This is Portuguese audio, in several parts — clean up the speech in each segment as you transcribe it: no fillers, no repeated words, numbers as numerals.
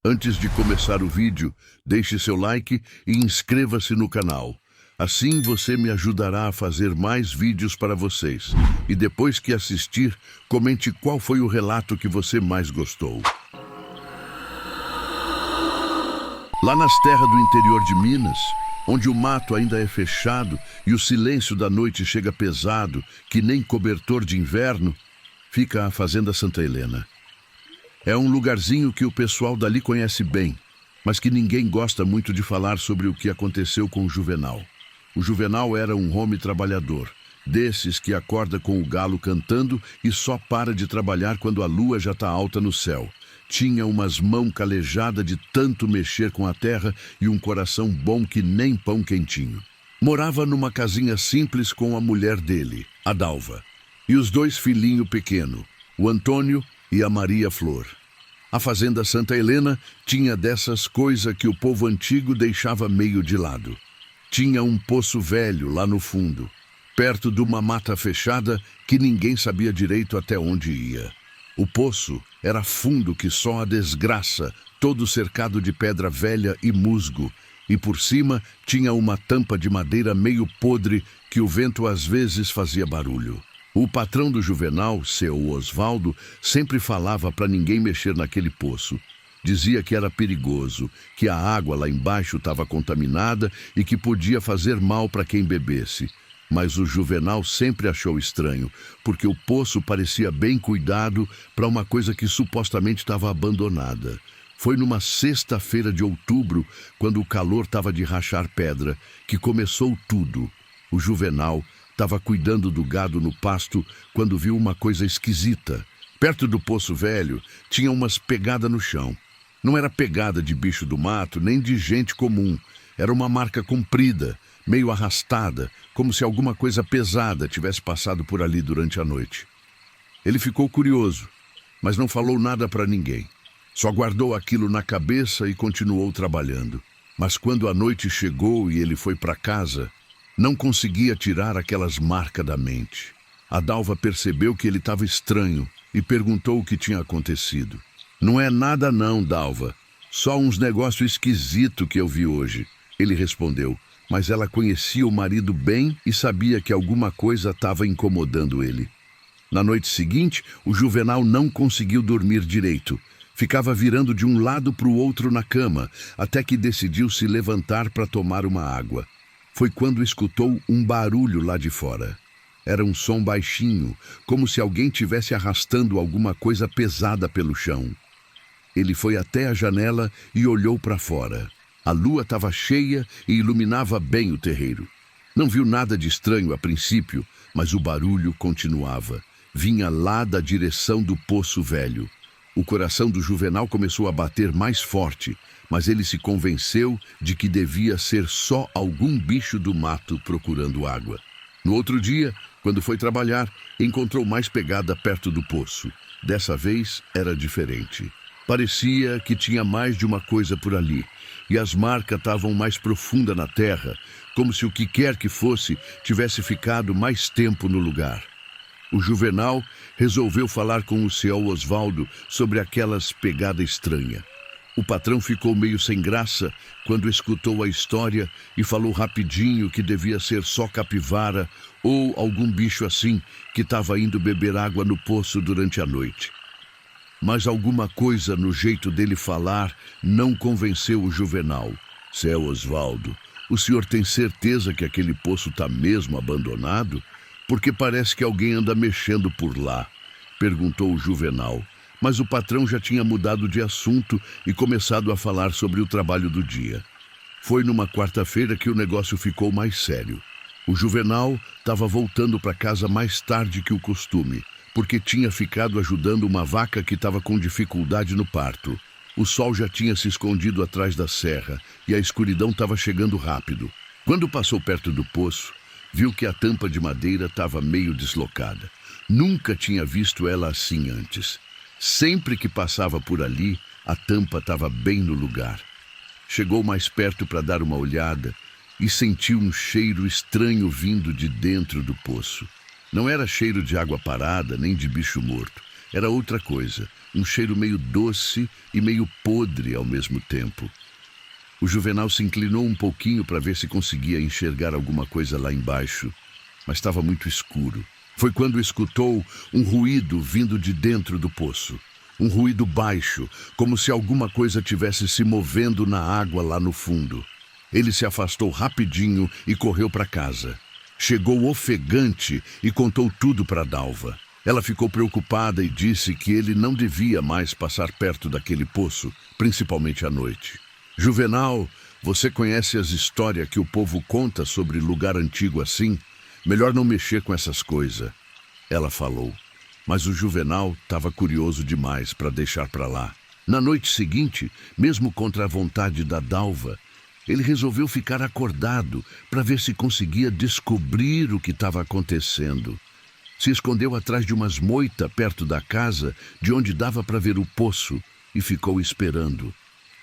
Antes de começar o vídeo, deixe seu like e inscreva-se no canal. Assim você me ajudará a fazer mais vídeos para vocês. E depois que assistir, comente qual foi o relato que você mais gostou. Lá nas terras do interior de Minas, onde o mato ainda é fechado e o silêncio da noite chega pesado, que nem cobertor de inverno, fica a Fazenda Santa Helena. É um lugarzinho que o pessoal dali conhece bem, mas que ninguém gosta muito de falar sobre o que aconteceu com o Juvenal. O Juvenal era um homem trabalhador, desses que acorda com o galo cantando e só para de trabalhar quando a lua já está alta no céu. Tinha umas mãos calejadas de tanto mexer com a terra e um coração bom que nem pão quentinho. Morava numa casinha simples com a mulher dele, a Dalva, e os dois filhinhos pequenos, o Antônio e a Maria Flor. A Fazenda Santa Helena tinha dessas coisas que o povo antigo deixava meio de lado. Tinha um poço velho lá no fundo, perto de uma mata fechada que ninguém sabia direito até onde ia. O poço era fundo que só a desgraça, todo cercado de pedra velha e musgo, e por cima tinha uma tampa de madeira meio podre que o vento às vezes fazia barulho. O patrão do Juvenal, seu Osvaldo, sempre falava para ninguém mexer naquele poço. Dizia que era perigoso, que a água lá embaixo estava contaminada e que podia fazer mal para quem bebesse. Mas o Juvenal sempre achou estranho, porque o poço parecia bem cuidado para uma coisa que supostamente estava abandonada. Foi numa sexta-feira de outubro, quando o calor estava de rachar pedra, que começou tudo. O Juvenal estava cuidando do gado no pasto quando viu uma coisa esquisita. Perto do poço velho, tinha umas pegadas no chão. Não era pegada de bicho do mato, nem de gente comum. Era uma marca comprida, meio arrastada, como se alguma coisa pesada tivesse passado por ali durante a noite. Ele ficou curioso, mas não falou nada para ninguém. Só guardou aquilo na cabeça e continuou trabalhando. Mas quando a noite chegou e ele foi para casa, não conseguia tirar aquelas marcas da mente. A Dalva percebeu que ele estava estranho e perguntou o que tinha acontecido. Não é nada não, Dalva. Só uns negócios esquisitos que eu vi hoje. Ele respondeu, mas ela conhecia o marido bem e sabia que alguma coisa estava incomodando ele. Na noite seguinte, o Juvenal não conseguiu dormir direito. Ficava virando de um lado para o outro na cama, até que decidiu se levantar para tomar uma água. Foi quando escutou um barulho lá de fora. Era um som baixinho, como se alguém tivesse arrastando alguma coisa pesada pelo chão. Ele foi até a janela e olhou para fora. A lua estava cheia e iluminava bem o terreiro. Não viu nada de estranho a princípio, mas o barulho continuava. Vinha lá da direção do poço velho. O coração do Juvenal começou a bater mais forte, mas ele se convenceu de que devia ser só algum bicho do mato procurando água. No outro dia, quando foi trabalhar, encontrou mais pegada perto do poço. Dessa vez era diferente. Parecia que tinha mais de uma coisa por ali, e as marcas estavam mais profundas na terra, como se o que quer que fosse tivesse ficado mais tempo no lugar. O Juvenal resolveu falar com o seu Osvaldo sobre aquelas pegadas estranhas. O patrão ficou meio sem graça quando escutou a história e falou rapidinho que devia ser só capivara ou algum bicho assim que estava indo beber água no poço durante a noite. Mas alguma coisa no jeito dele falar não convenceu o Juvenal. Seu Osvaldo, o senhor tem certeza que aquele poço está mesmo abandonado? Porque parece que alguém anda mexendo por lá, perguntou o Juvenal. Mas o patrão já tinha mudado de assunto e começado a falar sobre o trabalho do dia. Foi numa quarta-feira que o negócio ficou mais sério. O Juvenal estava voltando para casa mais tarde que o costume, porque tinha ficado ajudando uma vaca que estava com dificuldade no parto. O sol já tinha se escondido atrás da serra e a escuridão estava chegando rápido. Quando passou perto do poço, viu que a tampa de madeira estava meio deslocada. Nunca tinha visto ela assim antes. Sempre que passava por ali, a tampa estava bem no lugar. Chegou mais perto para dar uma olhada e sentiu um cheiro estranho vindo de dentro do poço. Não era cheiro de água parada nem de bicho morto. Era outra coisa, um cheiro meio doce e meio podre ao mesmo tempo. O Juvenal se inclinou um pouquinho para ver se conseguia enxergar alguma coisa lá embaixo, mas estava muito escuro. Foi quando escutou um ruído vindo de dentro do poço. Um ruído baixo, como se alguma coisa tivesse se movendo na água lá no fundo. Ele se afastou rapidinho e correu para casa. Chegou ofegante e contou tudo para Dalva. Ela ficou preocupada e disse que ele não devia mais passar perto daquele poço, principalmente à noite. Juvenal, você conhece as histórias que o povo conta sobre lugar antigo assim? Melhor não mexer com essas coisas, ela falou. Mas o Juvenal estava curioso demais para deixar para lá. Na noite seguinte, mesmo contra a vontade da Dalva, ele resolveu ficar acordado para ver se conseguia descobrir o que estava acontecendo. Se escondeu atrás de umas moitas perto da casa, de onde dava para ver o poço, e ficou esperando.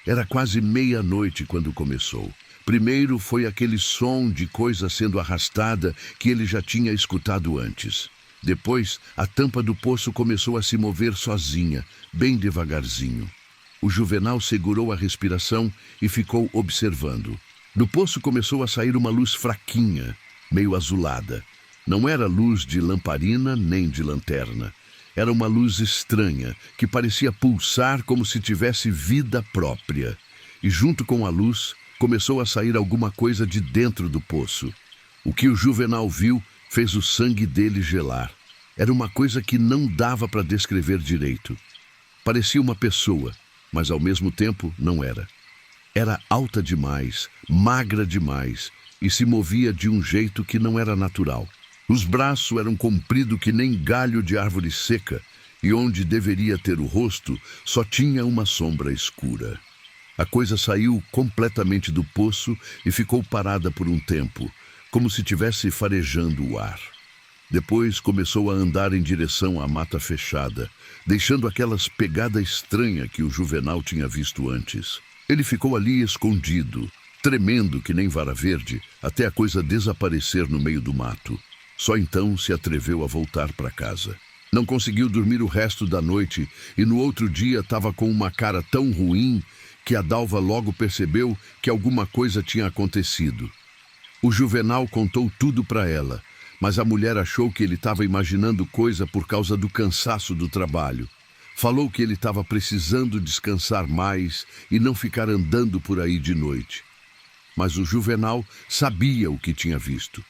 Era quase meia-noite quando começou. Primeiro foi aquele som de coisa sendo arrastada que ele já tinha escutado antes. Depois, a tampa do poço começou a se mover sozinha, bem devagarzinho. O Juvenal segurou a respiração e ficou observando. Do poço começou a sair uma luz fraquinha, meio azulada. Não era luz de lamparina nem de lanterna. Era uma luz estranha, que parecia pulsar como se tivesse vida própria. E junto com a luz, começou a sair alguma coisa de dentro do poço. O que o Juvenal viu fez o sangue dele gelar. Era uma coisa que não dava para descrever direito. Parecia uma pessoa, mas ao mesmo tempo não era. Era alta demais, magra demais, e se movia de um jeito que não era natural. Os braços eram compridos que nem galho de árvore seca, e onde deveria ter o rosto, só tinha uma sombra escura. A coisa saiu completamente do poço e ficou parada por um tempo, como se estivesse farejando o ar. Depois começou a andar em direção à mata fechada, deixando aquelas pegadas estranhas que o Juvenal tinha visto antes. Ele ficou ali escondido, tremendo que nem vara verde, até a coisa desaparecer no meio do mato. Só então se atreveu a voltar para casa. Não conseguiu dormir o resto da noite e no outro dia estava com uma cara tão ruim que a Dalva logo percebeu que alguma coisa tinha acontecido. O Juvenal contou tudo para ela, mas a mulher achou que ele estava imaginando coisa por causa do cansaço do trabalho. Falou que ele estava precisando descansar mais e não ficar andando por aí de noite. Mas o Juvenal sabia o que tinha visto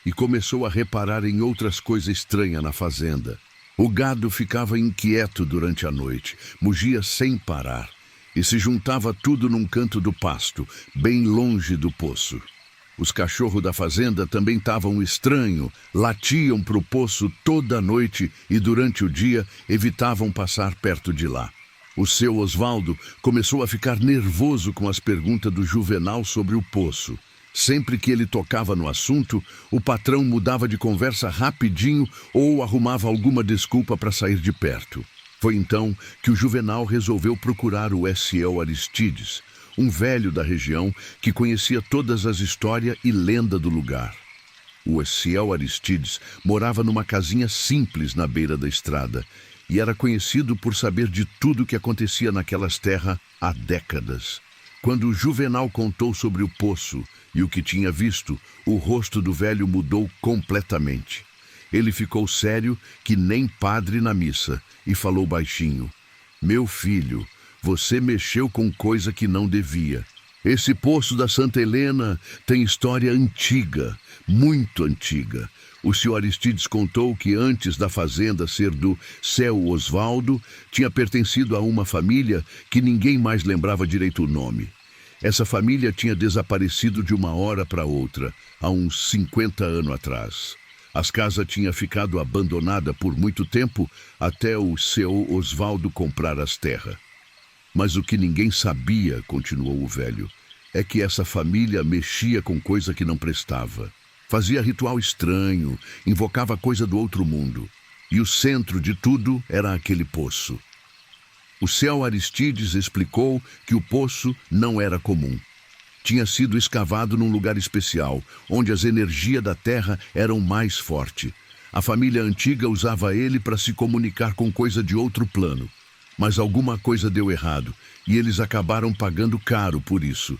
e começou a reparar em outras coisas estranhas na fazenda. O gado ficava inquieto durante a noite, mugia sem parar e se juntava tudo num canto do pasto, bem longe do poço. Os cachorros da fazenda também estavam estranhos, latiam para o poço toda a noite e durante o dia evitavam passar perto de lá. O seu Osvaldo começou a ficar nervoso com as perguntas do Juvenal sobre o poço. Sempre que ele tocava no assunto, o patrão mudava de conversa rapidinho ou arrumava alguma desculpa para sair de perto. Foi então que o Juvenal resolveu procurar o Essiel Aristides, um velho da região que conhecia todas as histórias e lenda do lugar. O Essiel Aristides morava numa casinha simples na beira da estrada e era conhecido por saber de tudo que acontecia naquelas terras há décadas. Quando o Juvenal contou sobre o poço e o que tinha visto, o rosto do velho mudou completamente. Ele ficou sério que nem padre na missa e falou baixinho: "Meu filho, você mexeu com coisa que não devia. Esse poço da Santa Helena tem história antiga, muito antiga. O senhor Aristides contou que antes da fazenda ser do Seu Osvaldo, tinha pertencido a uma família que ninguém mais lembrava direito o nome. Essa família tinha desaparecido de uma hora para outra, há uns 50 anos atrás. As casas tinham ficado abandonadas por muito tempo até o Seu Osvaldo comprar as terras. Mas o que ninguém sabia, continuou o velho, é que essa família mexia com coisa que não prestava. Fazia ritual estranho, invocava coisa do outro mundo. E o centro de tudo era aquele poço. O Seu Aristides explicou que o poço não era comum. Tinha sido escavado num lugar especial, onde as energias da terra eram mais fortes. A família antiga usava ele para se comunicar com coisa de outro plano. Mas alguma coisa deu errado e eles acabaram pagando caro por isso.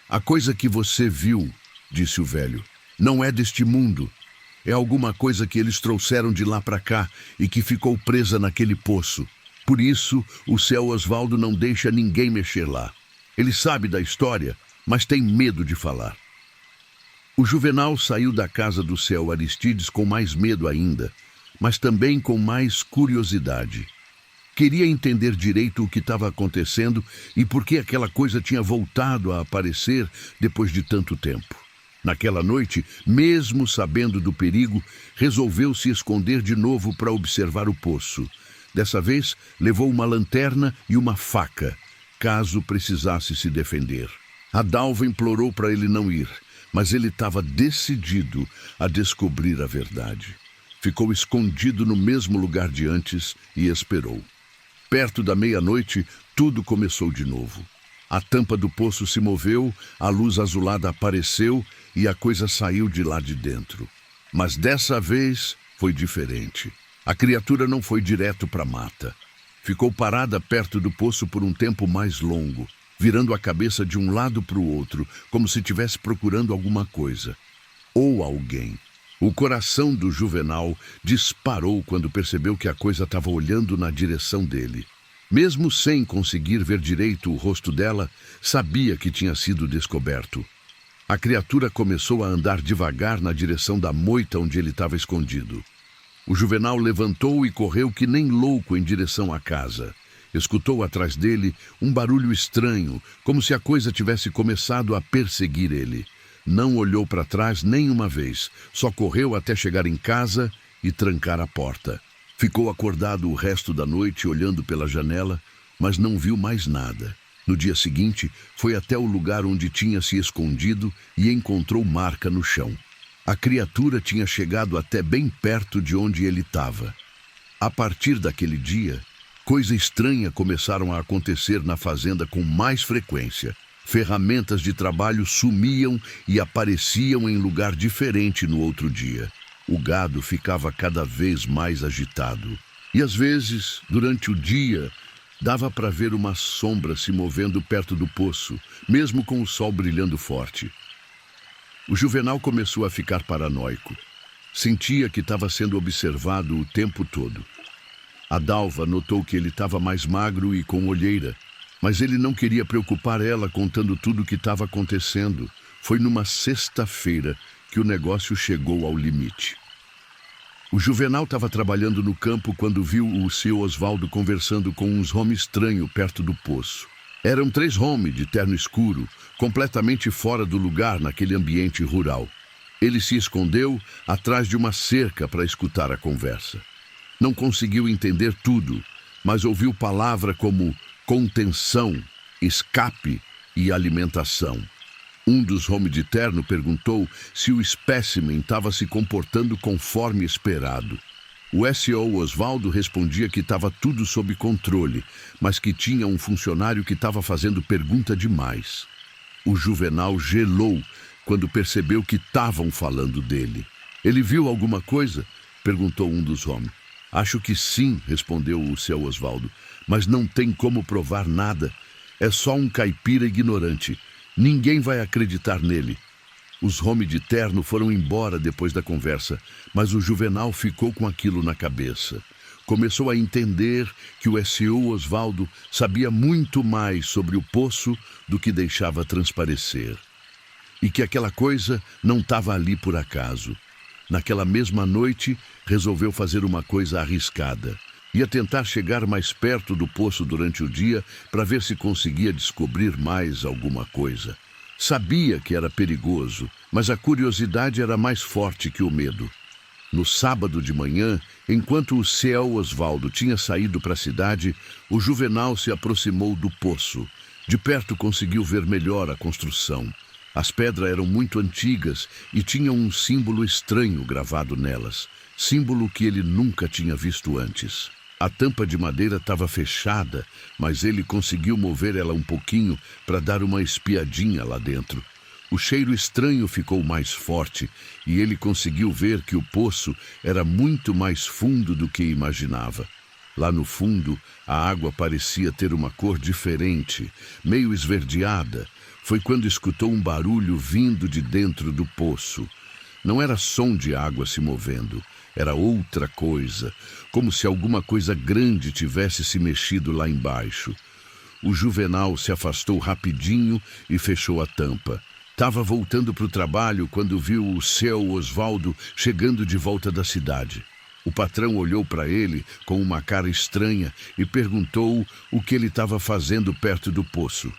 A coisa que você viu, disse o velho, não é deste mundo. É alguma coisa que eles trouxeram de lá para cá e que ficou presa naquele poço. Por isso, o seu Osvaldo não deixa ninguém mexer lá. Ele sabe da história, mas tem medo de falar. O Juvenal saiu da casa do seu Aristides com mais medo ainda, mas também com mais curiosidade. Queria entender direito o que estava acontecendo e por que aquela coisa tinha voltado a aparecer depois de tanto tempo. Naquela noite, mesmo sabendo do perigo, resolveu se esconder de novo para observar o poço. Dessa vez, levou uma lanterna e uma faca, caso precisasse se defender. A Dalva implorou para ele não ir, mas ele estava decidido a descobrir a verdade. Ficou escondido no mesmo lugar de antes e esperou. Perto da meia-noite, tudo começou de novo. A tampa do poço se moveu, a luz azulada apareceu e a coisa saiu de lá de dentro. Mas dessa vez foi diferente. A criatura não foi direto para a mata. Ficou parada perto do poço por um tempo mais longo, virando a cabeça de um lado para o outro, como se estivesse procurando alguma coisa. Ou alguém. O coração do Juvenal disparou quando percebeu que a coisa estava olhando na direção dele. Mesmo sem conseguir ver direito o rosto dela, sabia que tinha sido descoberto. A criatura começou a andar devagar na direção da moita onde ele estava escondido. O Juvenal levantou e correu que nem louco em direção à casa. Escutou atrás dele um barulho estranho, como se a coisa tivesse começado a perseguir ele. Não olhou para trás nem uma vez, só correu até chegar em casa e trancar a porta. Ficou acordado o resto da noite olhando pela janela, mas não viu mais nada. No dia seguinte, foi até o lugar onde tinha se escondido e encontrou marca no chão. A criatura tinha chegado até bem perto de onde ele estava. A partir daquele dia, coisas estranhas começaram a acontecer na fazenda com mais frequência. Ferramentas de trabalho sumiam e apareciam em lugar diferente no outro dia. O gado ficava cada vez mais agitado. E às vezes, durante o dia, dava para ver uma sombra se movendo perto do poço, mesmo com o sol brilhando forte. O Juvenal começou a ficar paranoico. Sentia que estava sendo observado o tempo todo. A Dalva notou que ele estava mais magro e com olheira, mas ele não queria preocupar ela contando tudo o que estava acontecendo. Foi numa sexta-feira que o negócio chegou ao limite. O Juvenal estava trabalhando no campo quando viu o seu Osvaldo conversando com uns homens estranhos perto do poço. Eram 3 homens de terno escuro, completamente fora do lugar naquele ambiente rural. Ele se escondeu atrás de uma cerca para escutar a conversa. Não conseguiu entender tudo, mas ouviu palavras como contenção, escape e alimentação. Um dos homens de terno perguntou se o espécimen estava se comportando conforme esperado. O S.O. Osvaldo respondia que estava tudo sob controle, mas que tinha um funcionário que estava fazendo pergunta demais. O Juvenal gelou quando percebeu que estavam falando dele. Ele viu alguma coisa? Perguntou um dos homens. Acho que sim, respondeu o seu Osvaldo, mas não tem como provar nada. É só um caipira ignorante. Ninguém vai acreditar nele. Os homens de terno foram embora depois da conversa, mas o Juvenal ficou com aquilo na cabeça. Começou a entender que o S.O. Osvaldo sabia muito mais sobre o poço do que deixava transparecer. E que aquela coisa não estava ali por acaso. Naquela mesma noite, resolveu fazer uma coisa arriscada. Ia tentar chegar mais perto do poço durante o dia para ver se conseguia descobrir mais alguma coisa. Sabia que era perigoso, mas a curiosidade era mais forte que o medo. No sábado de manhã, enquanto o seu Osvaldo tinha saído para a cidade, o Juvenal se aproximou do poço. De perto conseguiu ver melhor a construção. As pedras eram muito antigas e tinham um símbolo estranho gravado nelas, símbolo que ele nunca tinha visto antes. A tampa de madeira estava fechada, mas ele conseguiu mover ela um pouquinho para dar uma espiadinha lá dentro. O cheiro estranho ficou mais forte e ele conseguiu ver que o poço era muito mais fundo do que imaginava. Lá no fundo, a água parecia ter uma cor diferente, meio esverdeada. Foi quando escutou um barulho vindo de dentro do poço. Não era som de água se movendo, era outra coisa, como se alguma coisa grande tivesse se mexido lá embaixo. O Juvenal se afastou rapidinho e fechou a tampa. Estava voltando para o trabalho quando viu o seu Osvaldo chegando de volta da cidade. O patrão olhou para ele com uma cara estranha e perguntou o que ele estava fazendo perto do poço.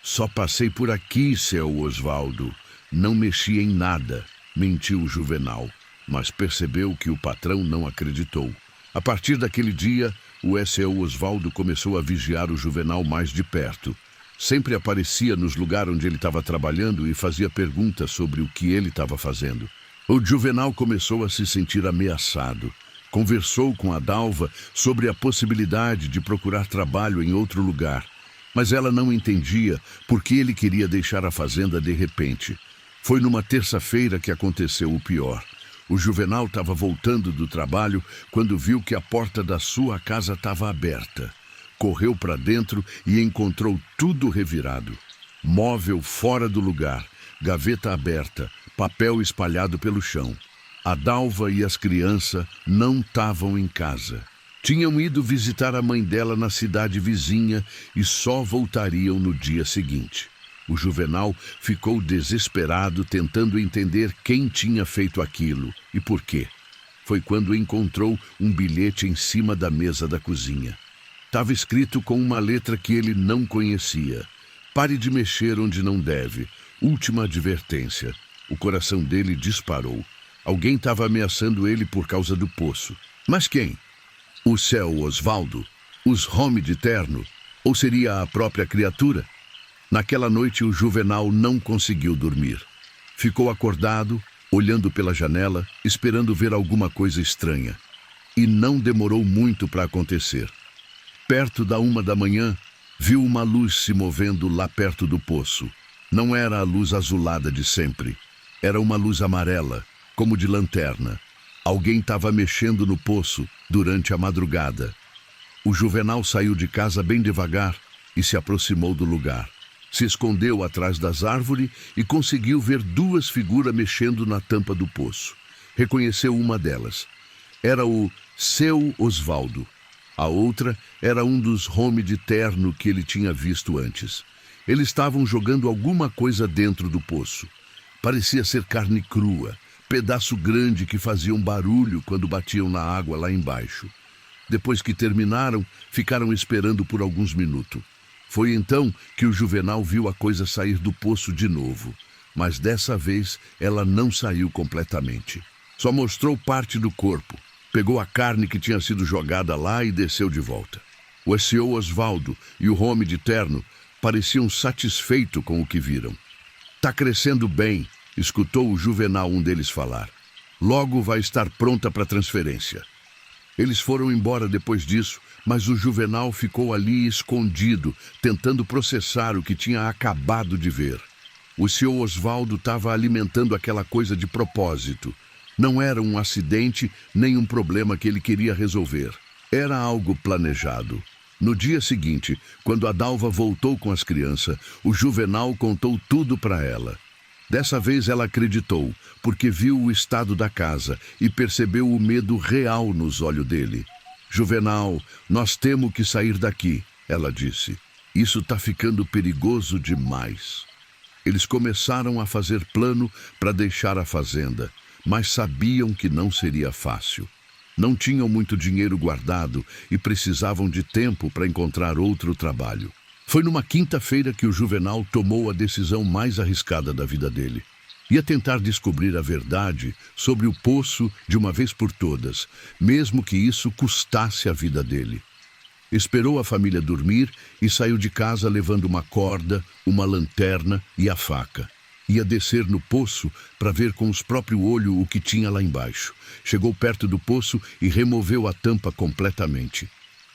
Só passei por aqui, seu Osvaldo. Não mexi em nada, mentiu o Juvenal, mas percebeu que o patrão não acreditou. A partir daquele dia, o seu Osvaldo começou a vigiar o Juvenal mais de perto. Sempre aparecia nos lugares onde ele estava trabalhando e fazia perguntas sobre o que ele estava fazendo. O Juvenal começou a se sentir ameaçado. Conversou com a Dalva sobre a possibilidade de procurar trabalho em outro lugar, mas ela não entendia por que ele queria deixar a fazenda de repente. Foi numa terça-feira que aconteceu o pior. O Juvenal estava voltando do trabalho quando viu que a porta da sua casa estava aberta. Correu para dentro e encontrou tudo revirado. Móvel fora do lugar, gaveta aberta, papel espalhado pelo chão. A Dalva e as crianças não estavam em casa. Tinham ido visitar a mãe dela na cidade vizinha e só voltariam no dia seguinte. O Juvenal ficou desesperado, tentando entender quem tinha feito aquilo e por quê. Foi quando encontrou um bilhete em cima da mesa da cozinha. Estava escrito com uma letra que ele não conhecia. Pare de mexer onde não deve. Última advertência. O coração dele disparou. Alguém estava ameaçando ele por causa do poço. Mas quem? O seu Osvaldo? Os homens de terno? Ou seria a própria criatura? Naquela noite o Juvenal não conseguiu dormir. Ficou acordado, olhando pela janela, esperando ver alguma coisa estranha. E não demorou muito para acontecer. Perto da 1 da manhã, viu uma luz se movendo lá perto do poço. Não era a luz azulada de sempre. Era uma luz amarela, como de lanterna. Alguém estava mexendo no poço durante a madrugada. O Juvenal saiu de casa bem devagar e se aproximou do lugar. Se escondeu atrás das árvores e conseguiu ver 2 figuras mexendo na tampa do poço. Reconheceu uma delas. Era o seu Osvaldo. A outra era um dos homens de terno que ele tinha visto antes. Eles estavam jogando alguma coisa dentro do poço. Parecia ser carne crua, pedaço grande que fazia um barulho quando batiam na água lá embaixo. Depois que terminaram, ficaram esperando por alguns minutos. Foi então que o Juvenal viu a coisa sair do poço de novo, mas dessa vez ela não saiu completamente. Só mostrou parte do corpo. Pegou a carne que tinha sido jogada lá e desceu de volta. O seu Osvaldo e o homem de terno pareciam satisfeitos com o que viram. Tá crescendo bem, escutou o Juvenal um deles falar. Logo vai estar pronta para transferência. Eles foram embora depois disso, mas o Juvenal ficou ali escondido, tentando processar o que tinha acabado de ver. O seu Osvaldo estava alimentando aquela coisa de propósito. Não era um acidente nem um problema que ele queria resolver. Era algo planejado. No dia seguinte, quando a Dalva voltou com as crianças, o Juvenal contou tudo para ela. Dessa vez ela acreditou, porque viu o estado da casa e percebeu o medo real nos olhos dele. Juvenal, nós temos que sair daqui, ela disse. Isso está ficando perigoso demais. Eles começaram a fazer plano para deixar a fazenda, mas sabiam que não seria fácil. Não tinham muito dinheiro guardado e precisavam de tempo para encontrar outro trabalho. Foi numa quinta-feira que o Juvenal tomou a decisão mais arriscada da vida dele. Ia tentar descobrir a verdade sobre o poço de uma vez por todas, mesmo que isso custasse a vida dele. Esperou a família dormir e saiu de casa levando uma corda, uma lanterna e a faca. Ia descer no poço para ver com os próprios olhos o que tinha lá embaixo. Chegou perto do poço e removeu a tampa completamente.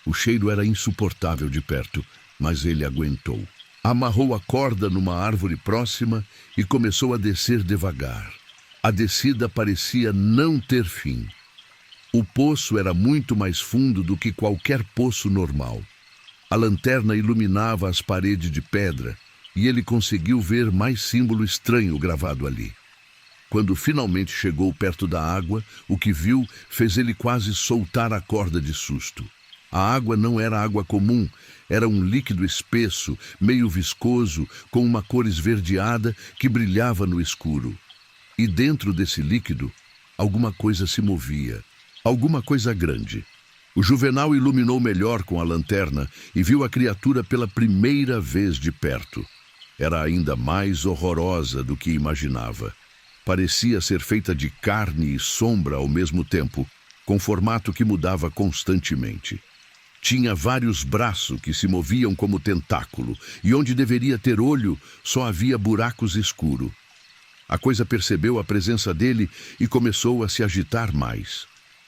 O cheiro era insuportável de perto, mas ele aguentou. Amarrou a corda numa árvore próxima e começou a descer devagar. A descida parecia não ter fim. O poço era muito mais fundo do que qualquer poço normal. A lanterna iluminava as paredes de pedra e ele conseguiu ver mais símbolo estranho gravado ali. Quando finalmente chegou perto da água, o que viu fez ele quase soltar a corda de susto. A água não era água comum, era um líquido espesso, meio viscoso, com uma cor esverdeada que brilhava no escuro. E dentro desse líquido, alguma coisa se movia, alguma coisa grande. O Juvenal iluminou melhor com a lanterna e viu a criatura pela primeira vez de perto. Era ainda mais horrorosa do que imaginava. Parecia ser feita de carne e sombra ao mesmo tempo, com formato que mudava constantemente. Tinha vários braços que se moviam como tentáculo, e onde deveria ter olho, só havia buracos escuros. A coisa percebeu a presença dele e começou a se agitar mais.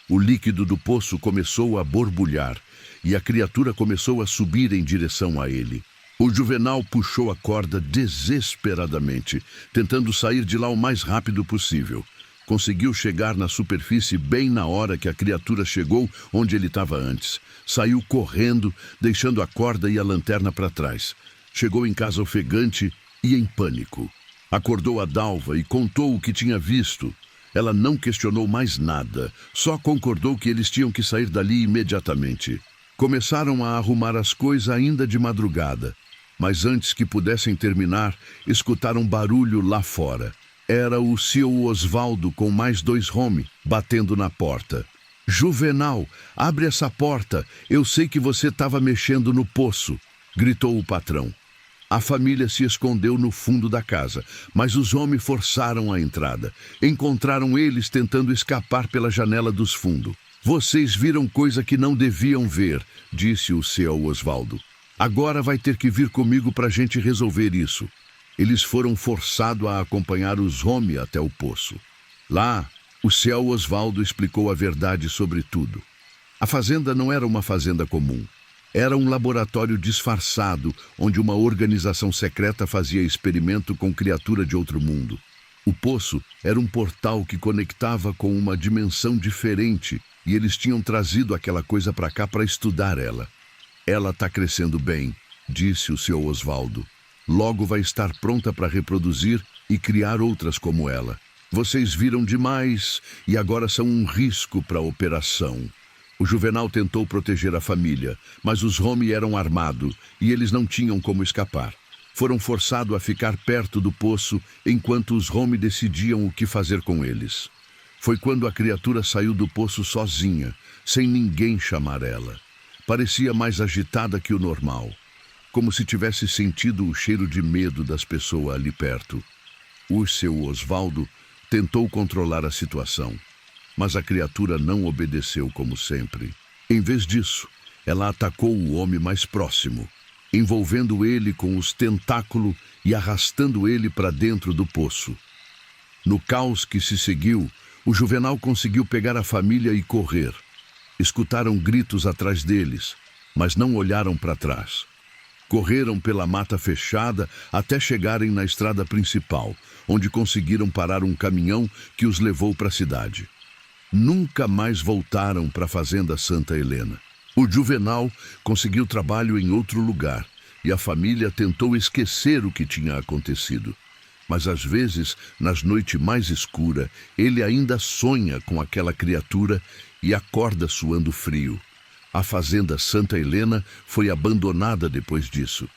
O líquido do poço começou a borbulhar, e a criatura começou a subir em direção a ele. O Juvenal puxou a corda desesperadamente, tentando sair de lá o mais rápido possível. Conseguiu chegar na superfície bem na hora que a criatura chegou onde ele estava antes. Saiu correndo, deixando a corda e a lanterna para trás. Chegou em casa ofegante e em pânico. Acordou a Dalva e contou o que tinha visto. Ela não questionou mais nada, só concordou que eles tinham que sair dali imediatamente. Começaram a arrumar as coisas ainda de madrugada, mas antes que pudessem terminar, escutaram barulho lá fora. Era o seu Osvaldo com mais 2 homens batendo na porta. "Juvenal, abre essa porta, eu sei que você estava mexendo no poço", gritou o patrão. A família se escondeu no fundo da casa, mas os homens forçaram a entrada. Encontraram eles tentando escapar pela janela dos fundos. "Vocês viram coisa que não deviam ver", disse o seu Osvaldo. "Agora vai ter que vir comigo para a gente resolver isso." Eles foram forçados a acompanhar os homens até o poço. Lá, o seu Osvaldo explicou a verdade sobre tudo. A fazenda não era uma fazenda comum. Era um laboratório disfarçado, onde uma organização secreta fazia experimento com criatura de outro mundo. O poço era um portal que conectava com uma dimensão diferente, e eles tinham trazido aquela coisa para cá para estudar ela. "Ela está crescendo bem", disse o seu Osvaldo. "Logo vai estar pronta para reproduzir e criar outras como ela. Vocês viram demais e agora são um risco para a operação." O Juvenal tentou proteger a família, mas os homens eram armados e eles não tinham como escapar. Foram forçados a ficar perto do poço enquanto os homens decidiam o que fazer com eles. Foi quando a criatura saiu do poço sozinha, sem ninguém chamar ela. Parecia mais agitada que o normal, como se tivesse sentido o cheiro de medo das pessoas ali perto. O seu Osvaldo tentou controlar a situação, mas a criatura não obedeceu como sempre. Em vez disso, ela atacou o homem mais próximo, envolvendo ele com os tentáculos e arrastando ele para dentro do poço. No caos que se seguiu, o Juvenal conseguiu pegar a família e correr. Escutaram gritos atrás deles, mas não olharam para trás. Correram pela mata fechada até chegarem na estrada principal, onde conseguiram parar um caminhão que os levou para a cidade. Nunca mais voltaram para a fazenda Santa Helena. O Juvenal conseguiu trabalho em outro lugar e a família tentou esquecer o que tinha acontecido. Mas às vezes, nas noites mais escuras, ele ainda sonha com aquela criatura e acorda suando frio. A fazenda Santa Helena foi abandonada depois disso.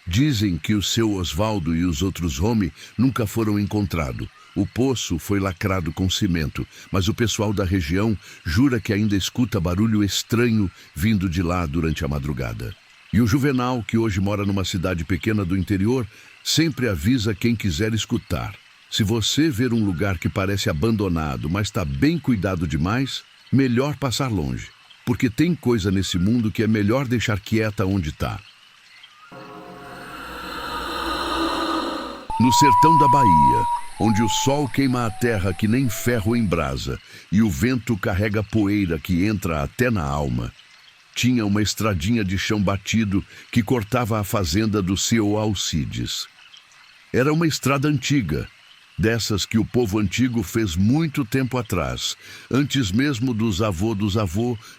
Dizem que o seu Osvaldo e os outros homens nunca foram encontrados. O poço foi lacrado com cimento, mas o pessoal da região jura que ainda escuta barulho estranho vindo de lá durante a madrugada. E o Juvenal, que hoje mora numa cidade pequena do interior, sempre avisa quem quiser escutar. Se você ver um lugar que parece abandonado, mas está bem cuidado demais, melhor passar longe, porque tem coisa nesse mundo que é melhor deixar quieta onde está. No sertão da Bahia, onde o sol queima a terra que nem ferro em brasa e o vento carrega poeira que entra até na alma, tinha uma estradinha de chão batido que cortava a fazenda do seu Alcides. Era uma estrada antiga, Dessas que o povo antigo fez muito tempo atrás, antes mesmo dos avô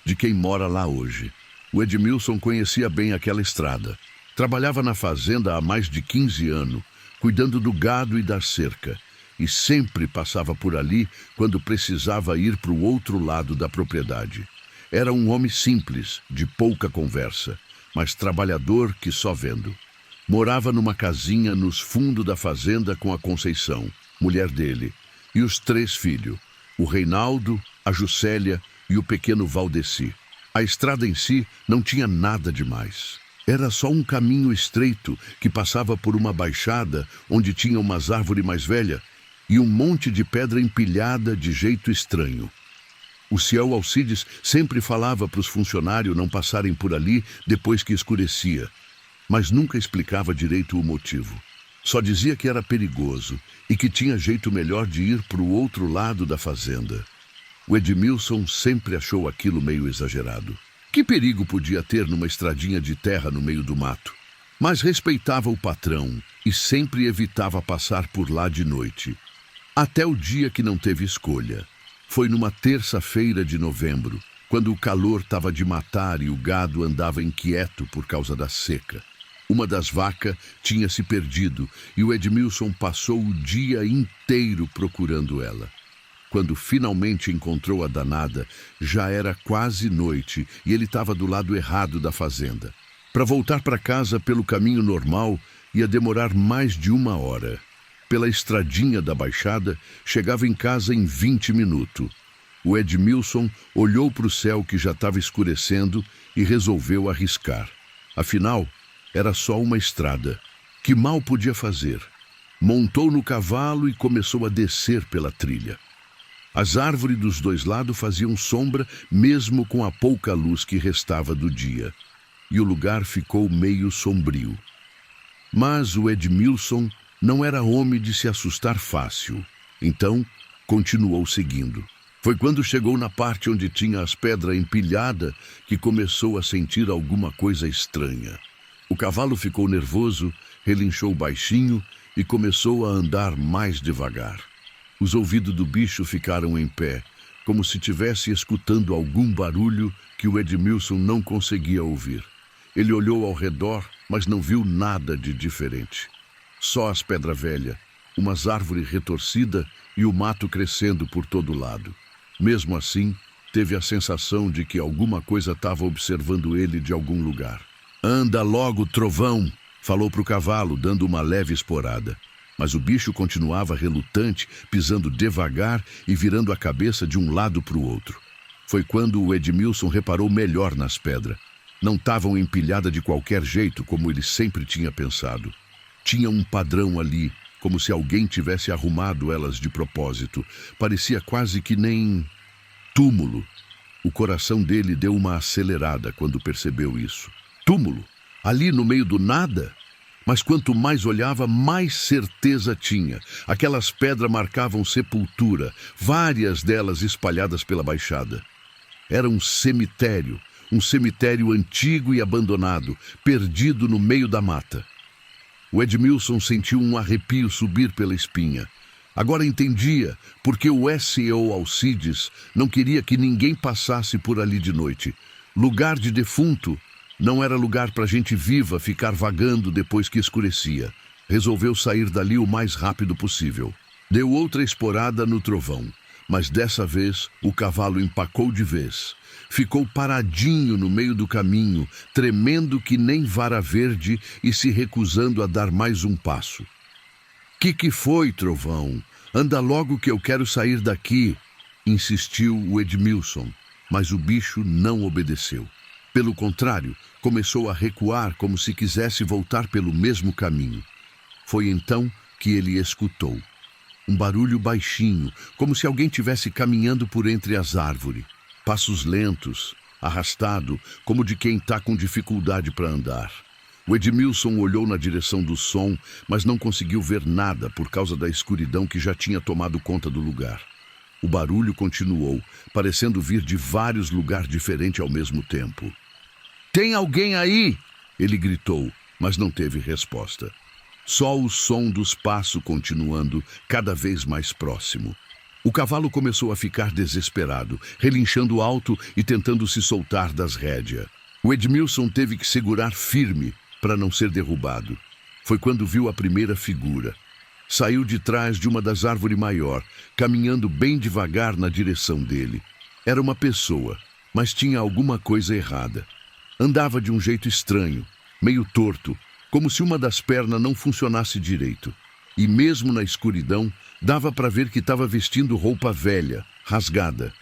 de quem mora lá hoje. O Edmilson conhecia bem aquela estrada. Trabalhava na fazenda há mais de 15 anos, cuidando do gado e da cerca, e sempre passava por ali quando precisava ir para o outro lado da propriedade. Era um homem simples, de pouca conversa, mas trabalhador que só vendo. Morava numa casinha nos fundos da fazenda com a Conceição, mulher dele, e os 3 filhos, o Reinaldo, a Juscelia e o pequeno Valdeci. A estrada em si não tinha nada demais. Era só um caminho estreito que passava por uma baixada onde tinha umas árvores mais velhas e um monte de pedra empilhada de jeito estranho. O Ciel Alcides sempre falava para os funcionários não passarem por ali depois que escurecia, mas nunca explicava direito o motivo. Só dizia que era perigoso e que tinha jeito melhor de ir para o outro lado da fazenda. O Edmilson sempre achou aquilo meio exagerado. Que perigo podia ter numa estradinha de terra no meio do mato? Mas respeitava o patrão e sempre evitava passar por lá de noite. Até o dia que não teve escolha. Foi numa terça-feira de novembro, quando o calor estava de matar e o gado andava inquieto por causa da seca. Uma das vacas tinha se perdido e o Edmilson passou o dia inteiro procurando ela. Quando finalmente encontrou a danada, já era quase noite e ele estava do lado errado da fazenda. Para voltar para casa pelo caminho normal, ia demorar mais de 1 hora. Pela estradinha da baixada, chegava em casa em 20 minutos. O Edmilson olhou para o céu que já estava escurecendo e resolveu arriscar. Afinal, era só uma estrada. Que mal podia fazer? Montou no cavalo e começou a descer pela trilha. As árvores dos 2 lados faziam sombra mesmo com a pouca luz que restava do dia. E o lugar ficou meio sombrio. Mas o Edmilson não era homem de se assustar fácil. Então, continuou seguindo. Foi quando chegou na parte onde tinha as pedras empilhadas que começou a sentir alguma coisa estranha. O cavalo ficou nervoso, relinchou baixinho e começou a andar mais devagar. Os ouvidos do bicho ficaram em pé, como se estivesse escutando algum barulho que o Edmilson não conseguia ouvir. Ele olhou ao redor, mas não viu nada de diferente. Só as pedras velhas, umas árvores retorcidas e o mato crescendo por todo lado. Mesmo assim, teve a sensação de que alguma coisa estava observando ele de algum lugar. "Anda logo, trovão!" falou para o cavalo, dando uma leve esporada. Mas o bicho continuava relutante, pisando devagar e virando a cabeça de um lado para o outro. Foi quando o Edmilson reparou melhor nas pedras. Não estavam empilhadas de qualquer jeito, como ele sempre tinha pensado. Tinha um padrão ali, como se alguém tivesse arrumado elas de propósito. Parecia quase que nem túmulo. O coração dele deu uma acelerada quando percebeu isso. Túmulo? Ali no meio do nada? Mas quanto mais olhava, mais certeza tinha. Aquelas pedras marcavam sepultura, várias delas espalhadas pela baixada. Era um cemitério antigo e abandonado, perdido no meio da mata. O Edmilson sentiu um arrepio subir pela espinha. Agora entendia porque o Ciel Alcides não queria que ninguém passasse por ali de noite. Lugar de defunto não era lugar para gente viva ficar vagando depois que escurecia. Resolveu sair dali o mais rápido possível. Deu outra esporada no trovão, mas dessa vez o cavalo empacou de vez. Ficou paradinho no meio do caminho, tremendo que nem vara verde e se recusando a dar mais um passo. Que foi, trovão? Anda logo que eu quero sair daqui, insistiu o Edmilson, mas o bicho não obedeceu. Pelo contrário, começou a recuar como se quisesse voltar pelo mesmo caminho. Foi então que ele escutou um barulho baixinho, como se alguém tivesse caminhando por entre as árvores. Passos lentos, arrastado, como de quem está com dificuldade para andar. O Edmilson olhou na direção do som, mas não conseguiu ver nada por causa da escuridão que já tinha tomado conta do lugar. O barulho continuou, parecendo vir de vários lugares diferentes ao mesmo tempo. "Tem alguém aí?" ele gritou, mas não teve resposta. Só o som dos passos continuando cada vez mais próximo. O cavalo começou a ficar desesperado, relinchando alto e tentando se soltar das rédeas. O Edmilson teve que segurar firme para não ser derrubado. Foi quando viu a primeira figura. Saiu de trás de uma das árvores maior, caminhando bem devagar na direção dele. Era uma pessoa, mas tinha alguma coisa errada. Andava de um jeito estranho, meio torto, como se uma das pernas não funcionasse direito. E mesmo na escuridão, dava para ver que estava vestindo roupa velha, rasgada.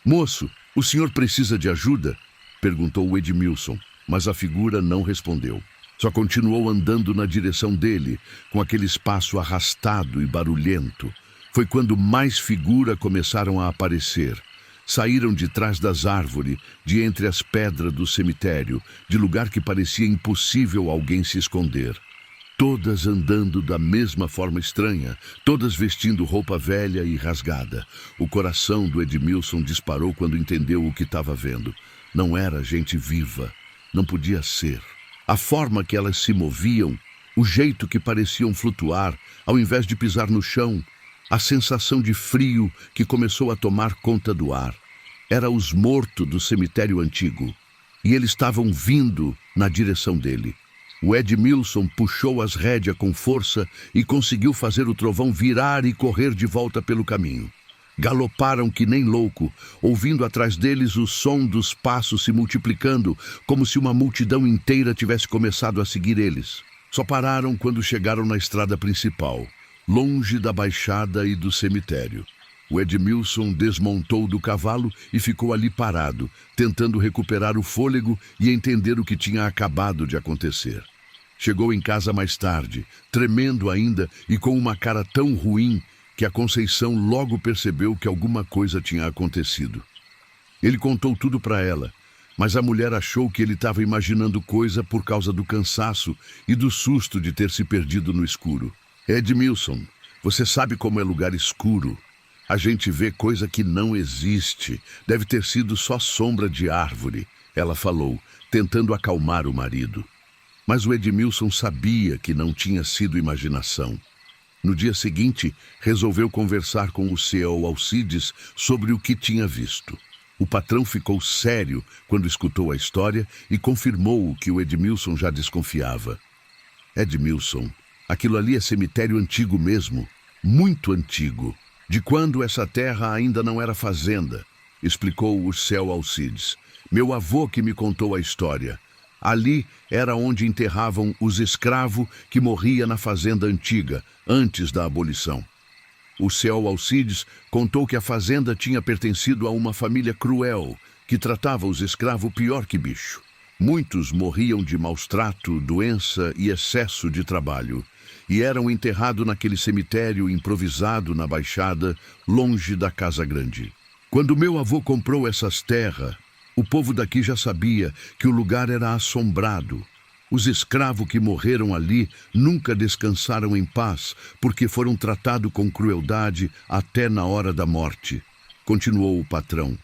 "Moço, o senhor precisa de ajuda?" perguntou o Edmilson, mas a figura não respondeu. Só continuou andando na direção dele, com aquele espaço arrastado e barulhento. Foi quando mais figuras começaram a aparecer. Saíram de trás das árvores, de entre as pedras do cemitério, de lugar que parecia impossível alguém se esconder. Todas andando da mesma forma estranha, todas vestindo roupa velha e rasgada. O coração do Edmilson disparou quando entendeu o que estava vendo. Não era gente viva, não podia ser. A forma que elas se moviam, o jeito que pareciam flutuar, ao invés de pisar no chão, a sensação de frio que começou a tomar conta do ar. Era os mortos do cemitério antigo, e eles estavam vindo na direção dele. O Edmilson puxou as rédeas com força e conseguiu fazer o trovão virar e correr de volta pelo caminho. Galoparam que nem louco, ouvindo atrás deles o som dos passos se multiplicando, como se uma multidão inteira tivesse começado a seguir eles. Só pararam quando chegaram na estrada principal, longe da baixada e do cemitério. O Edmilson desmontou do cavalo e ficou ali parado, tentando recuperar o fôlego e entender o que tinha acabado de acontecer. Chegou em casa mais tarde, tremendo ainda e com uma cara tão ruim que a Conceição logo percebeu que alguma coisa tinha acontecido. Ele contou tudo para ela, mas a mulher achou que ele estava imaginando coisa por causa do cansaço e do susto de ter se perdido no escuro. "Edmilson, você sabe como é lugar escuro. A gente vê coisa que não existe. Deve ter sido só sombra de árvore", ela falou, tentando acalmar o marido. Mas o Edmilson sabia que não tinha sido imaginação. No dia seguinte, resolveu conversar com o seu Alcides sobre o que tinha visto. O patrão ficou sério quando escutou a história e confirmou o que o Edmilson já desconfiava. "Edmilson, aquilo ali é cemitério antigo mesmo, muito antigo. De quando essa terra ainda não era fazenda", explicou o seu Alcides. "Meu avô que me contou a história. Ali era onde enterravam os escravos que morriam na fazenda antiga, antes da abolição." O seu Alcides contou que a fazenda tinha pertencido a uma família cruel, que tratava os escravos pior que bicho. Muitos morriam de maus-trato, doença e excesso de trabalho, e eram enterrados naquele cemitério improvisado na Baixada, longe da Casa Grande. Quando meu avô comprou essas terras, o povo daqui já sabia que o lugar era assombrado. Os escravos que morreram ali nunca descansaram em paz, porque foram tratados com crueldade até na hora da morte, continuou o patrão.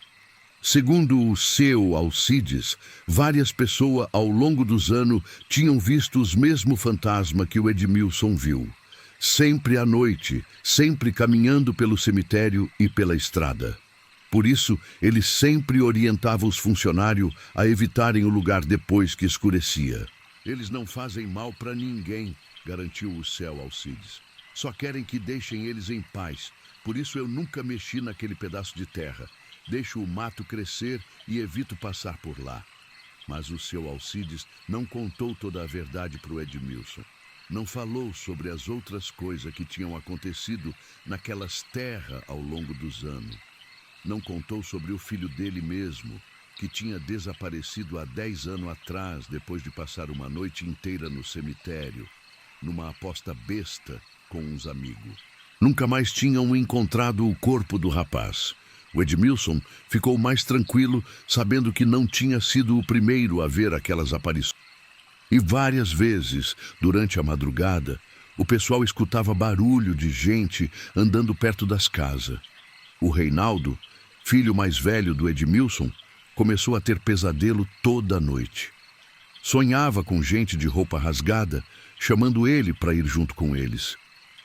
Segundo o seu Alcides, várias pessoas ao longo dos anos tinham visto os mesmos fantasmas que o Edmilson viu. Sempre à noite, sempre caminhando pelo cemitério e pela estrada. Por isso, ele sempre orientava os funcionários a evitarem o lugar depois que escurecia. "Eles não fazem mal para ninguém", garantiu o seu Alcides. "Só querem que deixem eles em paz. Por isso eu nunca mexi naquele pedaço de terra. Deixo o mato crescer e evito passar por lá." Mas o seu Alcides não contou toda a verdade para o Edmilson. Não falou sobre as outras coisas que tinham acontecido naquelas terras ao longo dos anos. Não contou sobre o filho dele mesmo, que tinha desaparecido há 10 anos atrás, depois de passar uma noite inteira no cemitério, numa aposta besta com uns amigos. Nunca mais tinham encontrado o corpo do rapaz. O Edmilson ficou mais tranquilo, sabendo que não tinha sido o primeiro a ver aquelas aparições. E várias vezes, durante a madrugada, o pessoal escutava barulho de gente andando perto das casas. O Reinaldo, filho mais velho do Edmilson, começou a ter pesadelo toda noite. Sonhava com gente de roupa rasgada, chamando ele para ir junto com eles.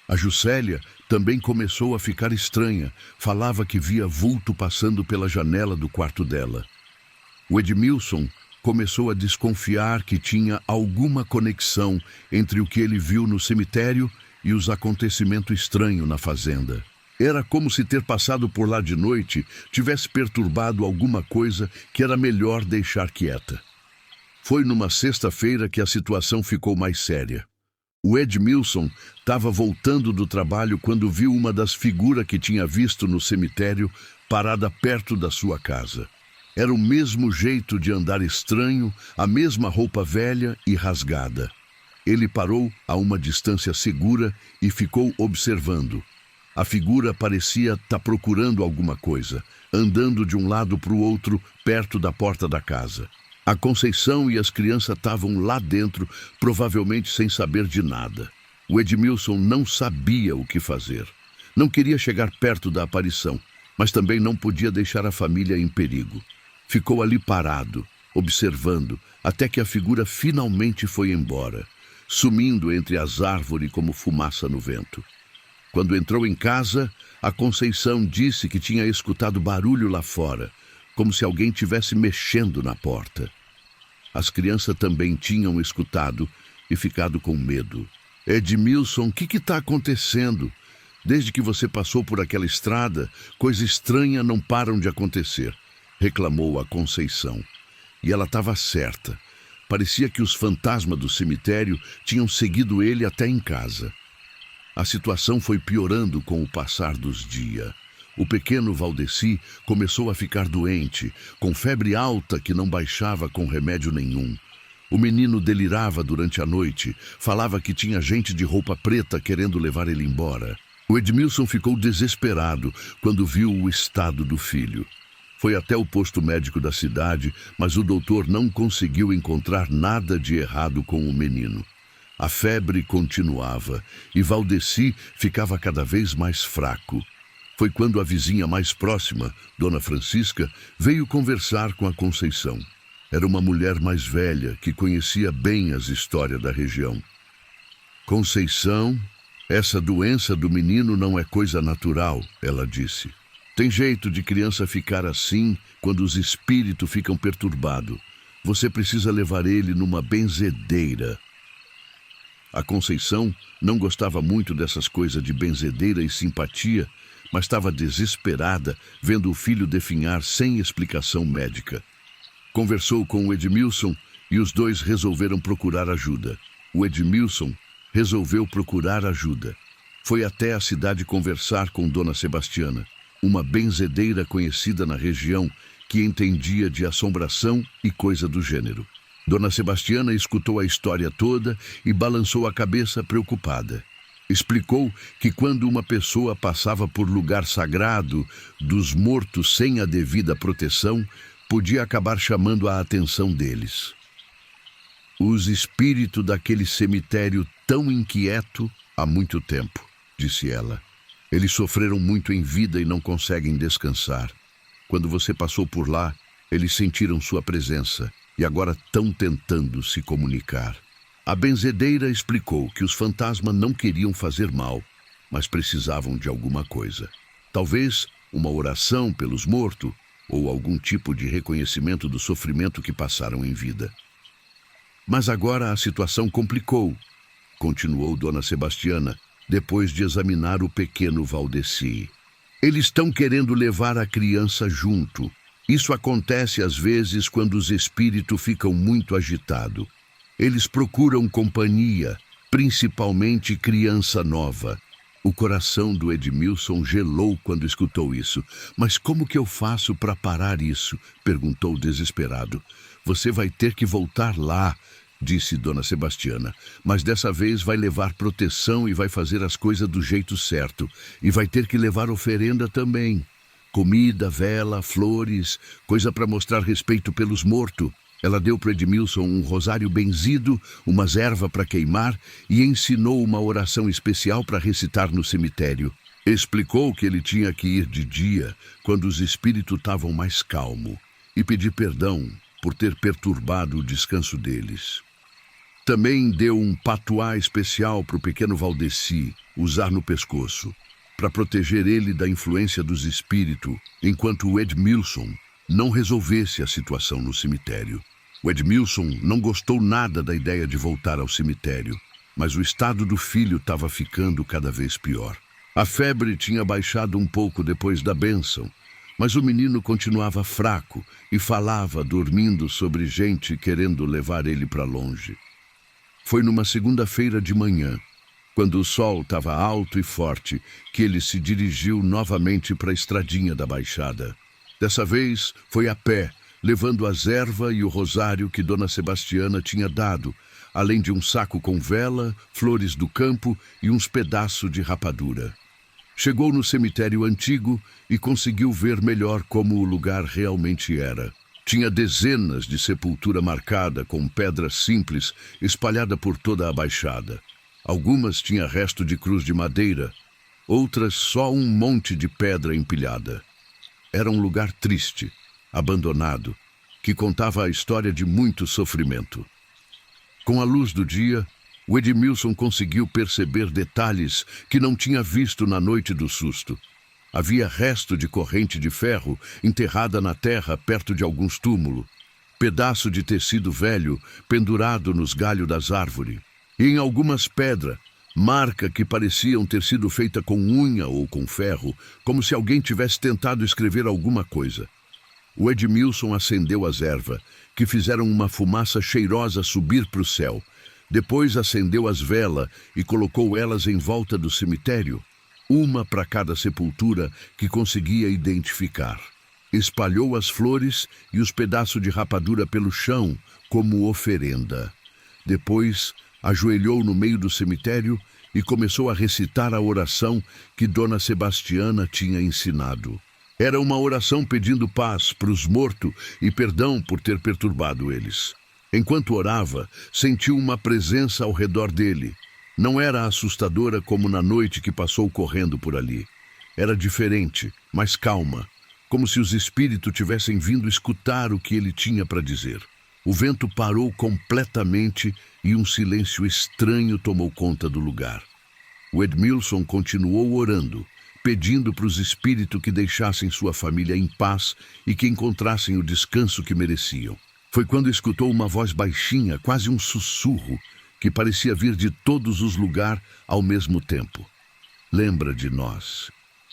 A Juscelia também começou a ficar estranha. Falava que via vulto passando pela janela do quarto dela. O Edmilson começou a desconfiar que tinha alguma conexão entre o que ele viu no cemitério e os acontecimentos estranhos na fazenda. Era como se ter passado por lá de noite tivesse perturbado alguma coisa que era melhor deixar quieta. Foi numa sexta-feira que a situação ficou mais séria. O Edmilson estava voltando do trabalho quando viu uma das figuras que tinha visto no cemitério parada perto da sua casa. Era o mesmo jeito de andar estranho, a mesma roupa velha e rasgada. Ele parou a uma distância segura e ficou observando. A figura parecia estar procurando alguma coisa, andando de um lado para o outro, perto da porta da casa. A Conceição e as crianças estavam lá dentro, provavelmente sem saber de nada. O Edmilson não sabia o que fazer. Não queria chegar perto da aparição, mas também não podia deixar a família em perigo. Ficou ali parado, observando, até que a figura finalmente foi embora, sumindo entre as árvores como fumaça no vento. Quando entrou em casa, a Conceição disse que tinha escutado barulho lá fora, como se alguém tivesse mexendo na porta. As crianças também tinham escutado e ficado com medo. Edmilson, o que está acontecendo? Desde que você passou por aquela estrada, coisas estranhas não param de acontecer, reclamou a Conceição. E ela estava certa. Parecia que os fantasmas do cemitério tinham seguido ele até em casa. A situação foi piorando com o passar dos dias. O pequeno Valdeci começou a ficar doente, com febre alta que não baixava com remédio nenhum. O menino delirava durante a noite, falava que tinha gente de roupa preta querendo levar ele embora. O Edmilson ficou desesperado quando viu o estado do filho. Foi até o posto médico da cidade, mas o doutor não conseguiu encontrar nada de errado com o menino. A febre continuava e Valdeci ficava cada vez mais fraco. Foi quando a vizinha mais próxima, Dona Francisca, veio conversar com a Conceição. Era uma mulher mais velha que conhecia bem as histórias da região. Conceição, essa doença do menino não é coisa natural, ela disse. Tem jeito de criança ficar assim quando os espíritos ficam perturbados. Você precisa levar ele numa benzedeira. A Conceição não gostava muito dessas coisas de benzedeira e simpatia, mas estava desesperada vendo o filho definhar sem explicação médica. Conversou com o Edmilson e os dois resolveram procurar ajuda. O Edmilson resolveu procurar ajuda. Foi até a cidade conversar com Dona Sebastiana, uma benzedeira conhecida na região que entendia de assombração e coisa do gênero. Dona Sebastiana escutou a história toda e balançou a cabeça preocupada. Explicou que quando uma pessoa passava por lugar sagrado dos mortos sem a devida proteção, podia acabar chamando a atenção deles. Os espíritos daquele cemitério tão inquieto há muito tempo, disse ela. Eles sofreram muito em vida e não conseguem descansar. Quando você passou por lá, eles sentiram sua presença e agora estão tentando se comunicar. A benzedeira explicou que os fantasmas não queriam fazer mal, mas precisavam de alguma coisa. Talvez uma oração pelos mortos ou algum tipo de reconhecimento do sofrimento que passaram em vida. Mas agora a situação complicou, continuou Dona Sebastiana, depois de examinar o pequeno Valdeci. Eles estão querendo levar a criança junto. Isso acontece às vezes quando os espíritos ficam muito agitados. Eles procuram companhia, principalmente criança nova. O coração do Edmilson gelou quando escutou isso. Mas como que eu faço para parar isso? Perguntou desesperado. Você vai ter que voltar lá, disse Dona Sebastiana. Mas dessa vez vai levar proteção e vai fazer as coisas do jeito certo. E vai ter que levar oferenda também. Comida, vela, flores, coisa para mostrar respeito pelos mortos. Ela deu para Edmilson um rosário benzido, umas ervas para queimar e ensinou uma oração especial para recitar no cemitério. Explicou que ele tinha que ir de dia, quando os espíritos estavam mais calmos, e pedir perdão por ter perturbado o descanso deles. Também deu um patuá especial para o pequeno Valdeci usar no pescoço, para proteger ele da influência dos espíritos, enquanto o Edmilson não resolvesse a situação no cemitério. O Edmilson não gostou nada da ideia de voltar ao cemitério, mas o estado do filho estava ficando cada vez pior. A febre tinha baixado um pouco depois da bênção, mas o menino continuava fraco e falava dormindo sobre gente querendo levar ele para longe. Foi numa segunda-feira de manhã, quando o sol estava alto e forte, que ele se dirigiu novamente para a estradinha da Baixada. Dessa vez foi a pé, levando a erva e o rosário que Dona Sebastiana tinha dado, além de um saco com vela, flores do campo e uns pedaços de rapadura. Chegou no cemitério antigo e conseguiu ver melhor como o lugar realmente era. Tinha dezenas de sepultura marcada com pedras simples espalhada por toda a baixada. Algumas tinha resto de cruz de madeira, outras só um monte de pedra empilhada. Era um lugar triste, abandonado, que contava a história de muito sofrimento. Com a luz do dia, o Edmilson conseguiu perceber detalhes que não tinha visto na noite do susto. Havia resto de corrente de ferro enterrada na terra perto de alguns túmulos, pedaço de tecido velho pendurado nos galhos das árvores, e em algumas pedras, marca que pareciam ter sido feita com unha ou com ferro, como se alguém tivesse tentado escrever alguma coisa. O Edmilson acendeu as ervas, que fizeram uma fumaça cheirosa subir para o céu. Depois acendeu as velas e colocou elas em volta do cemitério, uma para cada sepultura que conseguia identificar. Espalhou as flores e os pedaços de rapadura pelo chão como oferenda. Depois, ajoelhou no meio do cemitério e começou a recitar a oração que Dona Sebastiana tinha ensinado. Era uma oração pedindo paz para os mortos e perdão por ter perturbado eles. Enquanto orava, sentiu uma presença ao redor dele. Não era assustadora como na noite que passou correndo por ali. Era diferente, mais calma, como se os espíritos tivessem vindo escutar o que ele tinha para dizer. O vento parou completamente e um silêncio estranho tomou conta do lugar. O Edmilson continuou orando, pedindo para os espíritos que deixassem sua família em paz e que encontrassem o descanso que mereciam. Foi quando escutou uma voz baixinha, quase um sussurro, que parecia vir de todos os lugares ao mesmo tempo. Lembra de nós.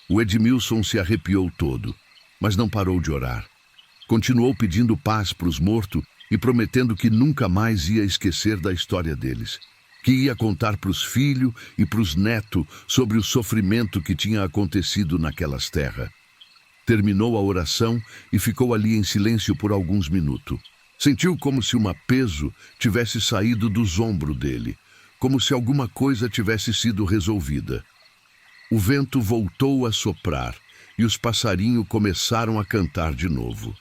O Edmilson se arrepiou todo, mas não parou de orar. Continuou pedindo paz para os mortos e prometendo que nunca mais ia esquecer da história deles, que ia contar para os filhos e para os netos sobre o sofrimento que tinha acontecido naquelas terras. Terminou a oração e ficou ali em silêncio por alguns minutos. Sentiu como se um peso tivesse saído dos ombros dele, como se alguma coisa tivesse sido resolvida. O vento voltou a soprar e os passarinhos começaram a cantar de novo.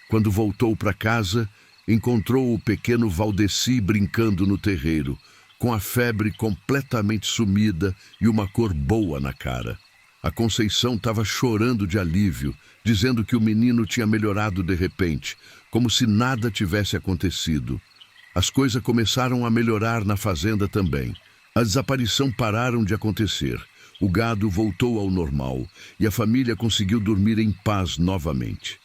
Quando voltou para casa, encontrou o pequeno Valdeci brincando no terreiro, com a febre completamente sumida e uma cor boa na cara. A Conceição estava chorando de alívio, dizendo que o menino tinha melhorado de repente, como se nada tivesse acontecido. As coisas começaram a melhorar na fazenda também. As desaparições pararam de acontecer. O gado voltou ao normal e a família conseguiu dormir em paz novamente.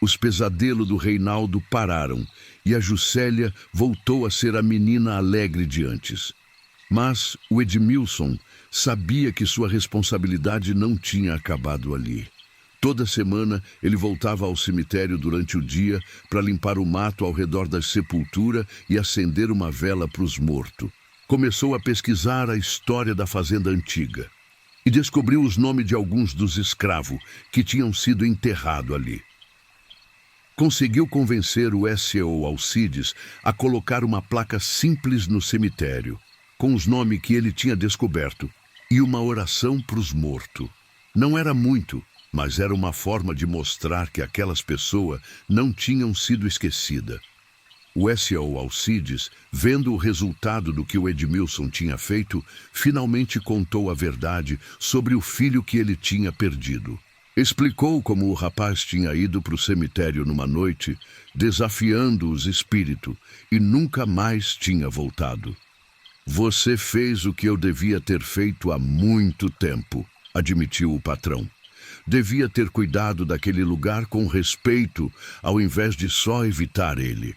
Os pesadelos do Reinaldo pararam e a Juscelia voltou a ser a menina alegre de antes. Mas o Edmilson sabia que sua responsabilidade não tinha acabado ali. Toda semana ele voltava ao cemitério durante o dia para limpar o mato ao redor da sepultura e acender uma vela para os mortos. Começou a pesquisar a história da fazenda antiga e descobriu os nomes de alguns dos escravos que tinham sido enterrados ali. Conseguiu convencer o S.O. Alcides a colocar uma placa simples no cemitério, com os nomes que ele tinha descoberto, e uma oração para os mortos. Não era muito, mas era uma forma de mostrar que aquelas pessoas não tinham sido esquecidas. O S.O. Alcides, vendo o resultado do que o Edmilson tinha feito, finalmente contou a verdade sobre o filho que ele tinha perdido. Explicou como o rapaz tinha ido para o cemitério numa noite, desafiando os espíritos, e nunca mais tinha voltado. Você fez o que eu devia ter feito há muito tempo, admitiu o patrão. Devia ter cuidado daquele lugar com respeito, ao invés de só evitar ele.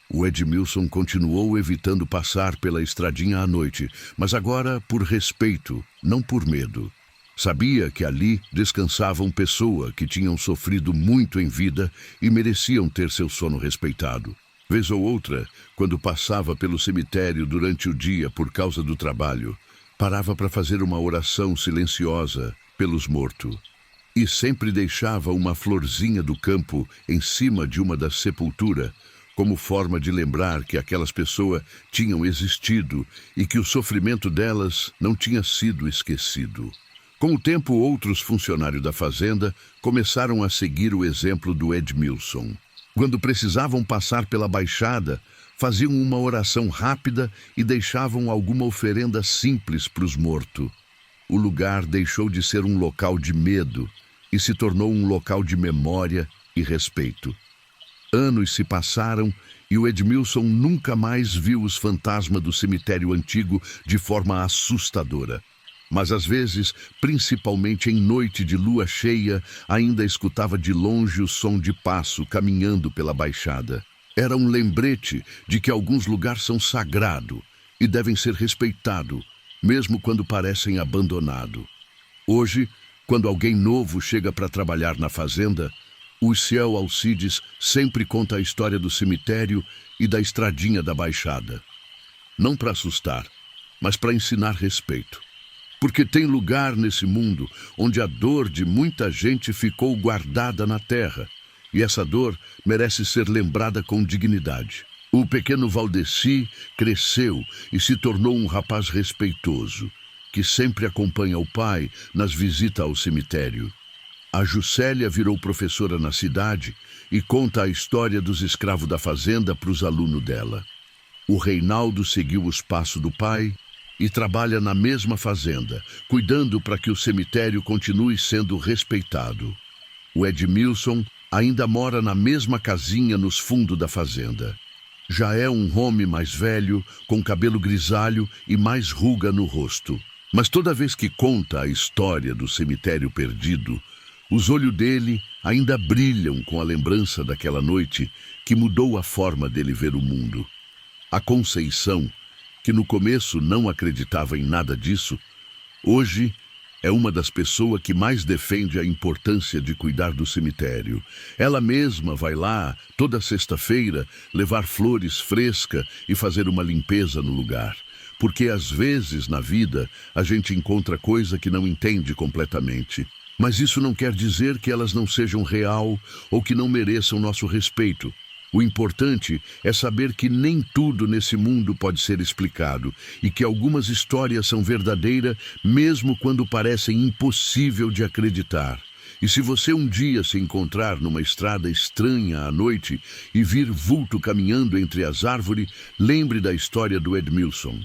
O Edmilson continuou evitando passar pela estradinha à noite, mas agora por respeito, não por medo. Sabia que ali descansavam pessoas que tinham sofrido muito em vida e mereciam ter seu sono respeitado. Vez ou outra, quando passava pelo cemitério durante o dia por causa do trabalho, parava para fazer uma oração silenciosa pelos mortos. E sempre deixava uma florzinha do campo em cima de uma das sepulturas, como forma de lembrar que aquelas pessoas tinham existido e que o sofrimento delas não tinha sido esquecido. Com o tempo, outros funcionários da fazenda começaram a seguir o exemplo do Edmilson. Quando precisavam passar pela baixada, faziam uma oração rápida e deixavam alguma oferenda simples para os mortos. O lugar deixou de ser um local de medo e se tornou um local de memória e respeito. Anos se passaram e o Edmilson nunca mais viu os fantasmas do cemitério antigo de forma assustadora. Mas às vezes, principalmente em noite de lua cheia, ainda escutava de longe o som de passo caminhando pela baixada. Era um lembrete de que alguns lugares são sagrados e devem ser respeitados, mesmo quando parecem abandonados. Hoje, quando alguém novo chega para trabalhar na fazenda, o Ciel Alcides sempre conta a história do cemitério e da estradinha da baixada. Não para assustar, mas para ensinar respeito. Porque tem lugar nesse mundo onde a dor de muita gente ficou guardada na terra, e essa dor merece ser lembrada com dignidade. O pequeno Valdeci cresceu e se tornou um rapaz respeitoso, que sempre acompanha o pai nas visitas ao cemitério. A Juscelia virou professora na cidade e conta a história dos escravos da fazenda para os alunos dela. O Reinaldo seguiu os passos do pai e trabalha na mesma fazenda, cuidando para que o cemitério continue sendo respeitado. O Edmilson ainda mora na mesma casinha nos fundos da fazenda. Já é um homem mais velho, com cabelo grisalho e mais ruga no rosto. Mas toda vez que conta a história do cemitério perdido, os olhos dele ainda brilham com a lembrança daquela noite que mudou a forma dele ver o mundo. A Conceição, que no começo não acreditava em nada disso, hoje é uma das pessoas que mais defende a importância de cuidar do cemitério. Ela mesma vai lá, toda sexta-feira, levar flores frescas e fazer uma limpeza no lugar. Porque às vezes na vida a gente encontra coisa que não entende completamente. Mas isso não quer dizer que elas não sejam real ou que não mereçam nosso respeito. O importante é saber que nem tudo nesse mundo pode ser explicado e que algumas histórias são verdadeiras mesmo quando parecem impossível de acreditar. E se você um dia se encontrar numa estrada estranha à noite e vir vulto caminhando entre as árvores, lembre da história do Edmilson.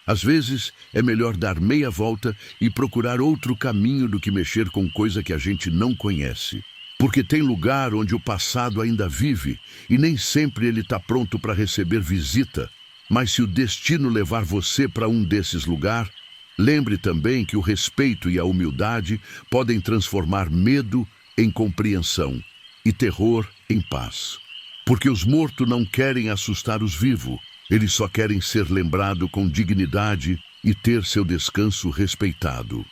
Às vezes é melhor dar meia volta e procurar outro caminho do que mexer com coisa que a gente não conhece. Porque tem lugar onde o passado ainda vive e nem sempre ele está pronto para receber visita. Mas se o destino levar você para um desses lugares, lembre também que o respeito e a humildade podem transformar medo em compreensão e terror em paz. Porque os mortos não querem assustar os vivos, eles só querem ser lembrados com dignidade e ter seu descanso respeitado.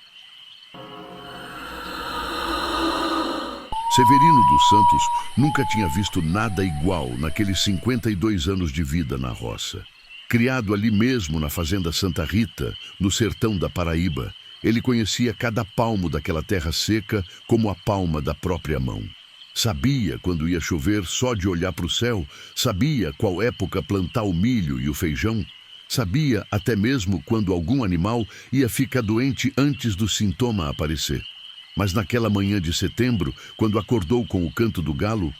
Severino dos Santos nunca tinha visto nada igual naqueles 52 anos de vida na roça. Criado ali mesmo na fazenda Santa Rita, no sertão da Paraíba, ele conhecia cada palmo daquela terra seca como a palma da própria mão. Sabia quando ia chover só de olhar para o céu, sabia qual época plantar o milho e o feijão, sabia até mesmo quando algum animal ia ficar doente antes do sintoma aparecer. Mas naquela manhã de setembro, quando acordou com o canto do galo,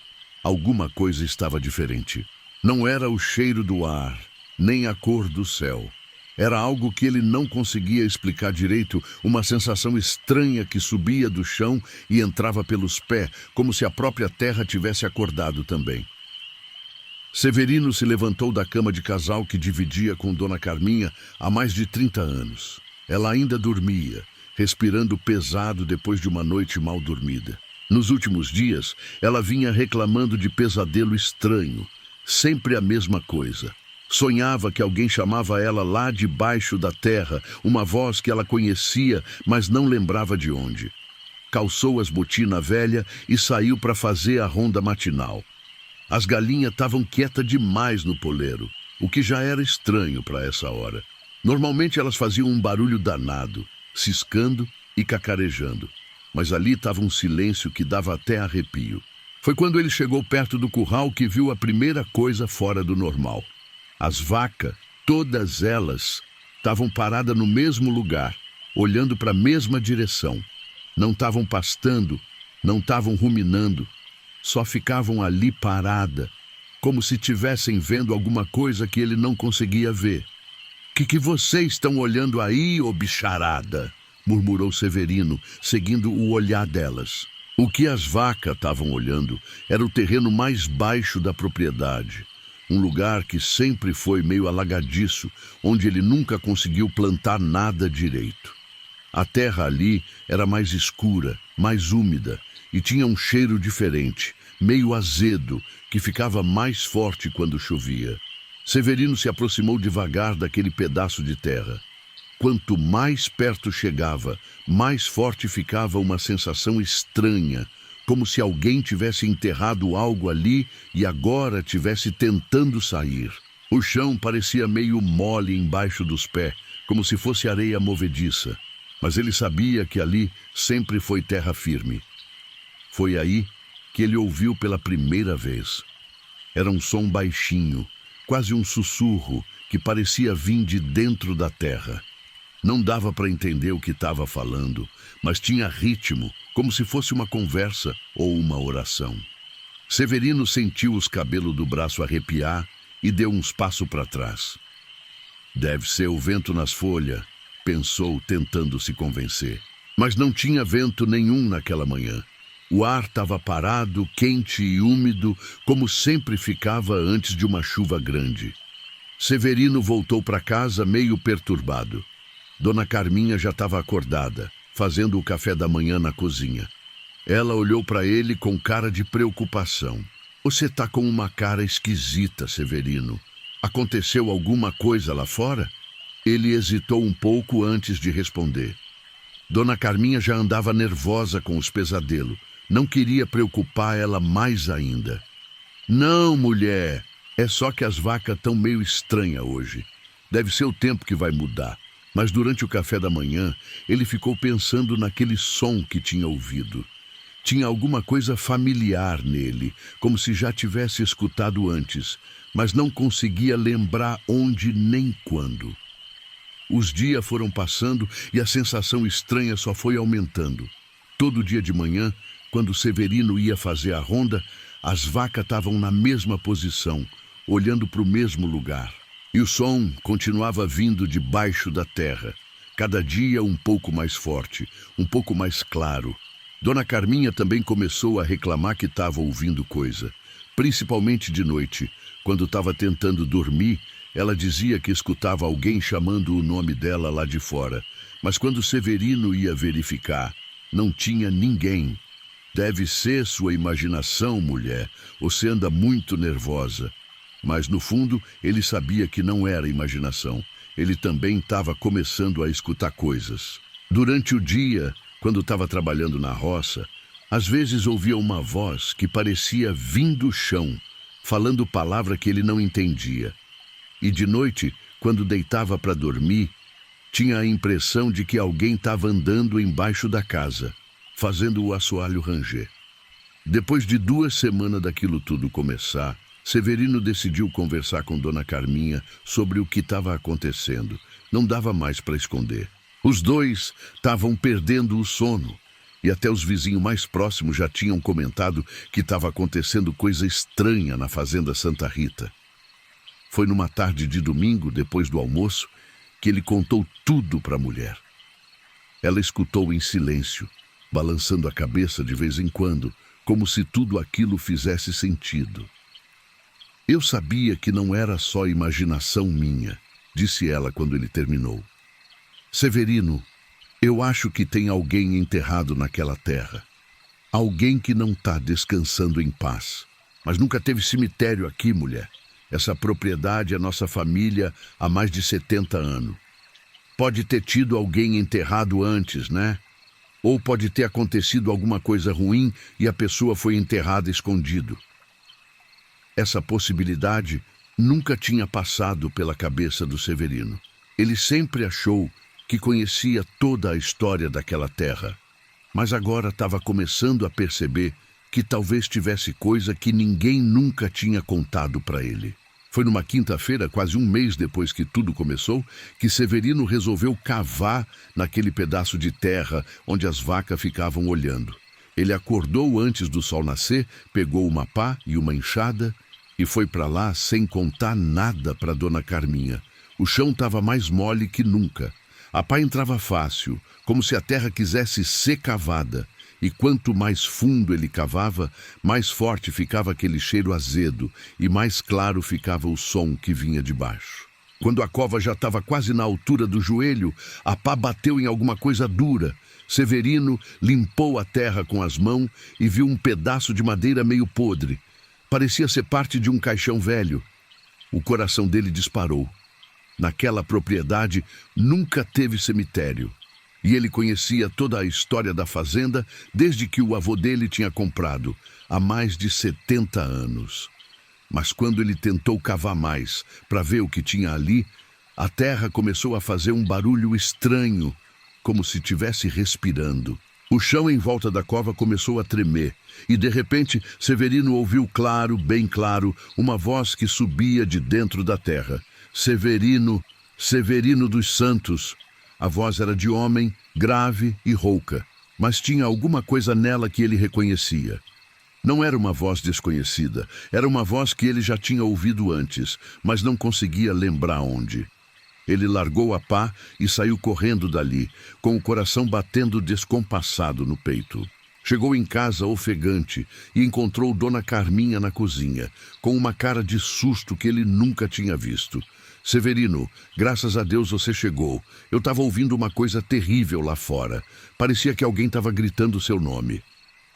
alguma coisa estava diferente. Não era o cheiro do ar, nem a cor do céu. Era algo que ele não conseguia explicar direito, uma sensação estranha que subia do chão e entrava pelos pés, como se a própria terra tivesse acordado também. Severino se levantou da cama de casal que dividia com Dona Carminha há mais de 30 anos. Ela ainda dormia, respirando pesado depois de uma noite mal dormida. Nos últimos dias, ela vinha reclamando de pesadelo estranho, sempre a mesma coisa. Sonhava que alguém chamava ela lá debaixo da terra, uma voz que ela conhecia, mas não lembrava de onde. Calçou as botinas velhas e saiu para fazer a ronda matinal. As galinhas estavam quietas demais no poleiro, o que já era estranho para essa hora. Normalmente elas faziam um barulho danado, ciscando e cacarejando, mas ali estava um silêncio que dava até arrepio. Foi quando ele chegou perto do curral que viu a primeira coisa fora do normal. As vacas, todas elas, estavam paradas no mesmo lugar, olhando para a mesma direção. Não estavam pastando, não estavam ruminando, só ficavam ali parada, como se estivessem vendo alguma coisa que ele não conseguia ver. Que vocês estão olhando aí, ô bicharada?" murmurou Severino, seguindo o olhar delas. O que as vacas estavam olhando era o terreno mais baixo da propriedade, um lugar que sempre foi meio alagadiço, onde ele nunca conseguiu plantar nada direito. A terra ali era mais escura, mais úmida, e tinha um cheiro diferente, meio azedo, que ficava mais forte quando chovia. Severino se aproximou devagar daquele pedaço de terra. Quanto mais perto chegava, mais forte ficava uma sensação estranha, como se alguém tivesse enterrado algo ali e agora tivesse tentando sair. O chão parecia meio mole embaixo dos pés, como se fosse areia movediça, mas ele sabia que ali sempre foi terra firme. Foi aí que ele ouviu pela primeira vez. Era um som baixinho, quase um sussurro, que parecia vir de dentro da terra. Não dava para entender o que estava falando, mas tinha ritmo, como se fosse uma conversa ou uma oração. Severino sentiu os cabelos do braço arrepiar e deu uns passos para trás. Deve ser o vento nas folhas, pensou, tentando se convencer. Mas não tinha vento nenhum naquela manhã. O ar estava parado, quente e úmido, como sempre ficava antes de uma chuva grande. Severino voltou para casa meio perturbado. Dona Carminha já estava acordada, fazendo o café da manhã na cozinha. Ela olhou para ele com cara de preocupação. "Você está com uma cara esquisita, Severino. Aconteceu alguma coisa lá fora?" Ele hesitou um pouco antes de responder. Dona Carminha já andava nervosa com os pesadelos. Não queria preocupar ela mais ainda. "Não, mulher, é só que as vacas estão meio estranhas hoje. Deve ser o tempo que vai mudar." Mas durante o café da manhã, ele ficou pensando naquele som que tinha ouvido. Tinha alguma coisa familiar nele, como se já tivesse escutado antes, mas não conseguia lembrar onde nem quando. Os dias foram passando e a sensação estranha só foi aumentando. Todo dia de manhã, quando Severino ia fazer a ronda, as vacas estavam na mesma posição, olhando para o mesmo lugar. E o som continuava vindo debaixo da terra, cada dia um pouco mais forte, um pouco mais claro. Dona Carminha também começou a reclamar que estava ouvindo coisa, principalmente de noite. Quando estava tentando dormir, ela dizia que escutava alguém chamando o nome dela lá de fora. Mas quando Severino ia verificar, não tinha ninguém. "Deve ser sua imaginação, mulher. Você anda muito nervosa." Mas, no fundo, ele sabia que não era imaginação. Ele também estava começando a escutar coisas. Durante o dia, quando estava trabalhando na roça, às vezes ouvia uma voz que parecia vir do chão, falando palavra que ele não entendia. E de noite, quando deitava para dormir, tinha a impressão de que alguém estava andando embaixo da casa, fazendo o assoalho ranger. Depois de 2 semanas daquilo tudo começar, Severino decidiu conversar com Dona Carminha sobre o que estava acontecendo. Não dava mais para esconder. Os dois estavam perdendo o sono, e até os vizinhos mais próximos já tinham comentado que estava acontecendo coisa estranha na fazenda Santa Rita. Foi numa tarde de domingo, depois do almoço, que ele contou tudo para a mulher. Ela escutou em silêncio, balançando a cabeça de vez em quando, como se tudo aquilo fizesse sentido. Eu sabia que não era só imaginação minha, disse ela quando ele terminou. Severino, eu acho que tem alguém enterrado naquela terra. Alguém que não está descansando em paz. Mas nunca teve cemitério aqui, mulher. Essa propriedade é nossa família há mais de 70 anos. Pode ter tido alguém enterrado antes, né? Ou pode ter acontecido alguma coisa ruim e a pessoa foi enterrada escondido. Essa possibilidade nunca tinha passado pela cabeça do Severino. Ele sempre achou que conhecia toda a história daquela terra, mas agora estava começando a perceber que talvez tivesse coisa que ninguém nunca tinha contado para ele. Foi numa quinta-feira, quase um mês depois que tudo começou, que Severino resolveu cavar naquele pedaço de terra onde as vacas ficavam olhando. Ele acordou antes do sol nascer, pegou uma pá e uma enxada e foi para lá sem contar nada para Dona Carminha. O chão estava mais mole que nunca. A pá entrava fácil, como se a terra quisesse ser cavada. E quanto mais fundo ele cavava, mais forte ficava aquele cheiro azedo e mais claro ficava o som que vinha de baixo. Quando a cova já estava quase na altura do joelho, a pá bateu em alguma coisa dura. Severino limpou a terra com as mãos e viu um pedaço de madeira meio podre. Parecia ser parte de um caixão velho. O coração dele disparou. Naquela propriedade nunca teve cemitério. E ele conhecia toda a história da fazenda desde que o avô dele tinha comprado, há mais de 70 anos. Mas quando ele tentou cavar mais para ver o que tinha ali, a terra começou a fazer um barulho estranho, como se estivesse respirando. O chão em volta da cova começou a tremer, e de repente Severino ouviu claro, bem claro, uma voz que subia de dentro da terra. Severino, Severino dos Santos. A voz era de homem, grave e rouca, mas tinha alguma coisa nela que ele reconhecia. Não era uma voz desconhecida, era uma voz que ele já tinha ouvido antes, mas não conseguia lembrar onde. Ele largou a pá e saiu correndo dali, com o coração batendo descompassado no peito. Chegou em casa ofegante e encontrou Dona Carminha na cozinha, com uma cara de susto que ele nunca tinha visto. Severino, graças a Deus você chegou. Eu estava ouvindo uma coisa terrível lá fora. Parecia que alguém estava gritando seu nome.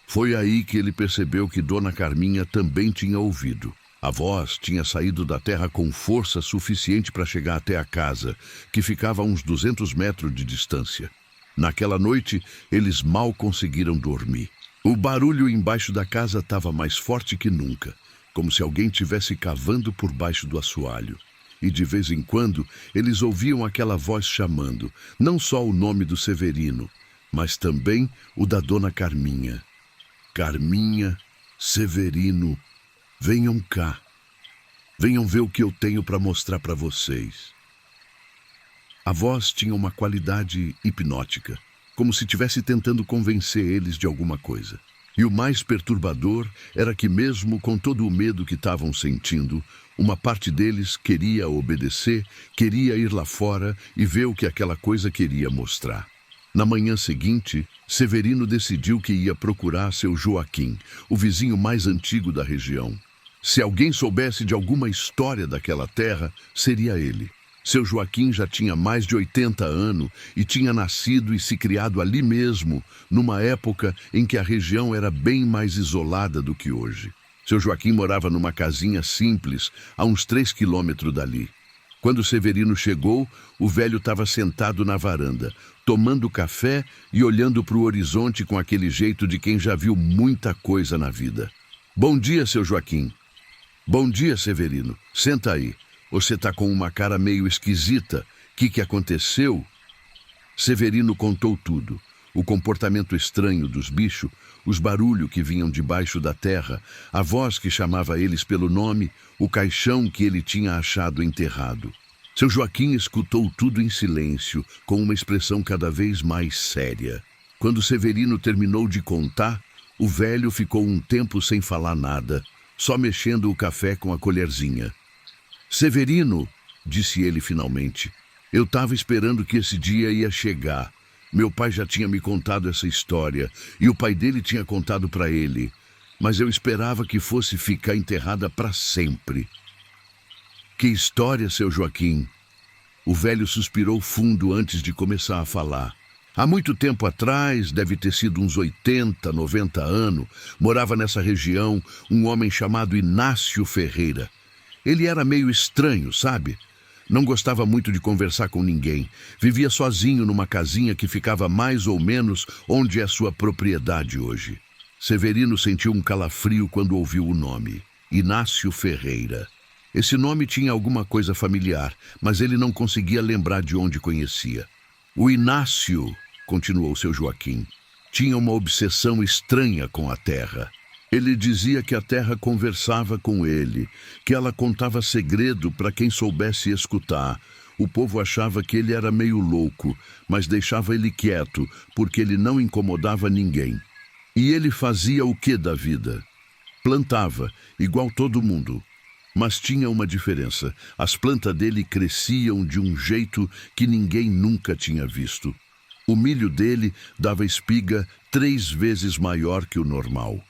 Foi aí que ele percebeu que Dona Carminha também tinha ouvido. A voz tinha saído da terra com força suficiente para chegar até a casa, que ficava a uns 200 metros de distância. Naquela noite, eles mal conseguiram dormir. O barulho embaixo da casa estava mais forte que nunca, como se alguém estivesse cavando por baixo do assoalho. E de vez em quando, eles ouviam aquela voz chamando, não só o nome do Severino, mas também o da Dona Carminha. Carminha, Severino, venham cá. Venham ver o que eu tenho para mostrar para vocês. A voz tinha uma qualidade hipnótica, como se estivesse tentando convencer eles de alguma coisa. E o mais perturbador era que, mesmo com todo o medo que estavam sentindo, uma parte deles queria obedecer, queria ir lá fora e ver o que aquela coisa queria mostrar. Na manhã seguinte, Severino decidiu que ia procurar seu Joaquim, o vizinho mais antigo da região. Se alguém soubesse de alguma história daquela terra, seria ele. Seu Joaquim já tinha mais de 80 anos e tinha nascido e se criado ali mesmo, numa época em que a região era bem mais isolada do que hoje. Seu Joaquim morava numa casinha simples, a uns 3 quilômetros dali. Quando Severino chegou, o velho estava sentado na varanda, tomando café e olhando para o horizonte com aquele jeito de quem já viu muita coisa na vida. Bom dia, seu Joaquim. Bom dia, Severino. Senta aí. Você está com uma cara meio esquisita. O que aconteceu? Severino contou tudo. O comportamento estranho dos bichos, os barulhos que vinham debaixo da terra, a voz que chamava eles pelo nome, o caixão que ele tinha achado enterrado. Seu Joaquim escutou tudo em silêncio, com uma expressão cada vez mais séria. Quando Severino terminou de contar, o velho ficou um tempo sem falar nada, só mexendo o café com a colherzinha. Severino, disse ele finalmente, Eu estava esperando que esse dia ia chegar. Meu pai já tinha me contado essa história e o pai dele tinha contado para ele. Mas eu esperava que fosse ficar enterrada para sempre. Que história, seu Joaquim! O velho suspirou fundo antes de começar a falar. Há muito tempo atrás, deve ter sido uns 80, 90 anos, morava nessa região um homem chamado Inácio Ferreira. Ele era meio estranho, sabe? Não gostava muito de conversar com ninguém. Vivia sozinho numa casinha que ficava mais ou menos onde é sua propriedade hoje. Severino sentiu um calafrio quando ouviu o nome. Inácio Ferreira. Esse nome tinha alguma coisa familiar, mas ele não conseguia lembrar de onde conhecia. O Inácio, continuou seu Joaquim, tinha uma obsessão estranha com a terra. Ele dizia que a terra conversava com ele, que ela contava segredo para quem soubesse escutar. O povo achava que ele era meio louco, mas deixava ele quieto, porque ele não incomodava ninguém. E ele fazia o que da vida? Plantava, igual todo mundo. Mas tinha uma diferença. As plantas dele cresciam de um jeito que ninguém nunca tinha visto. O milho dele dava espiga 3 vezes maior que o normal.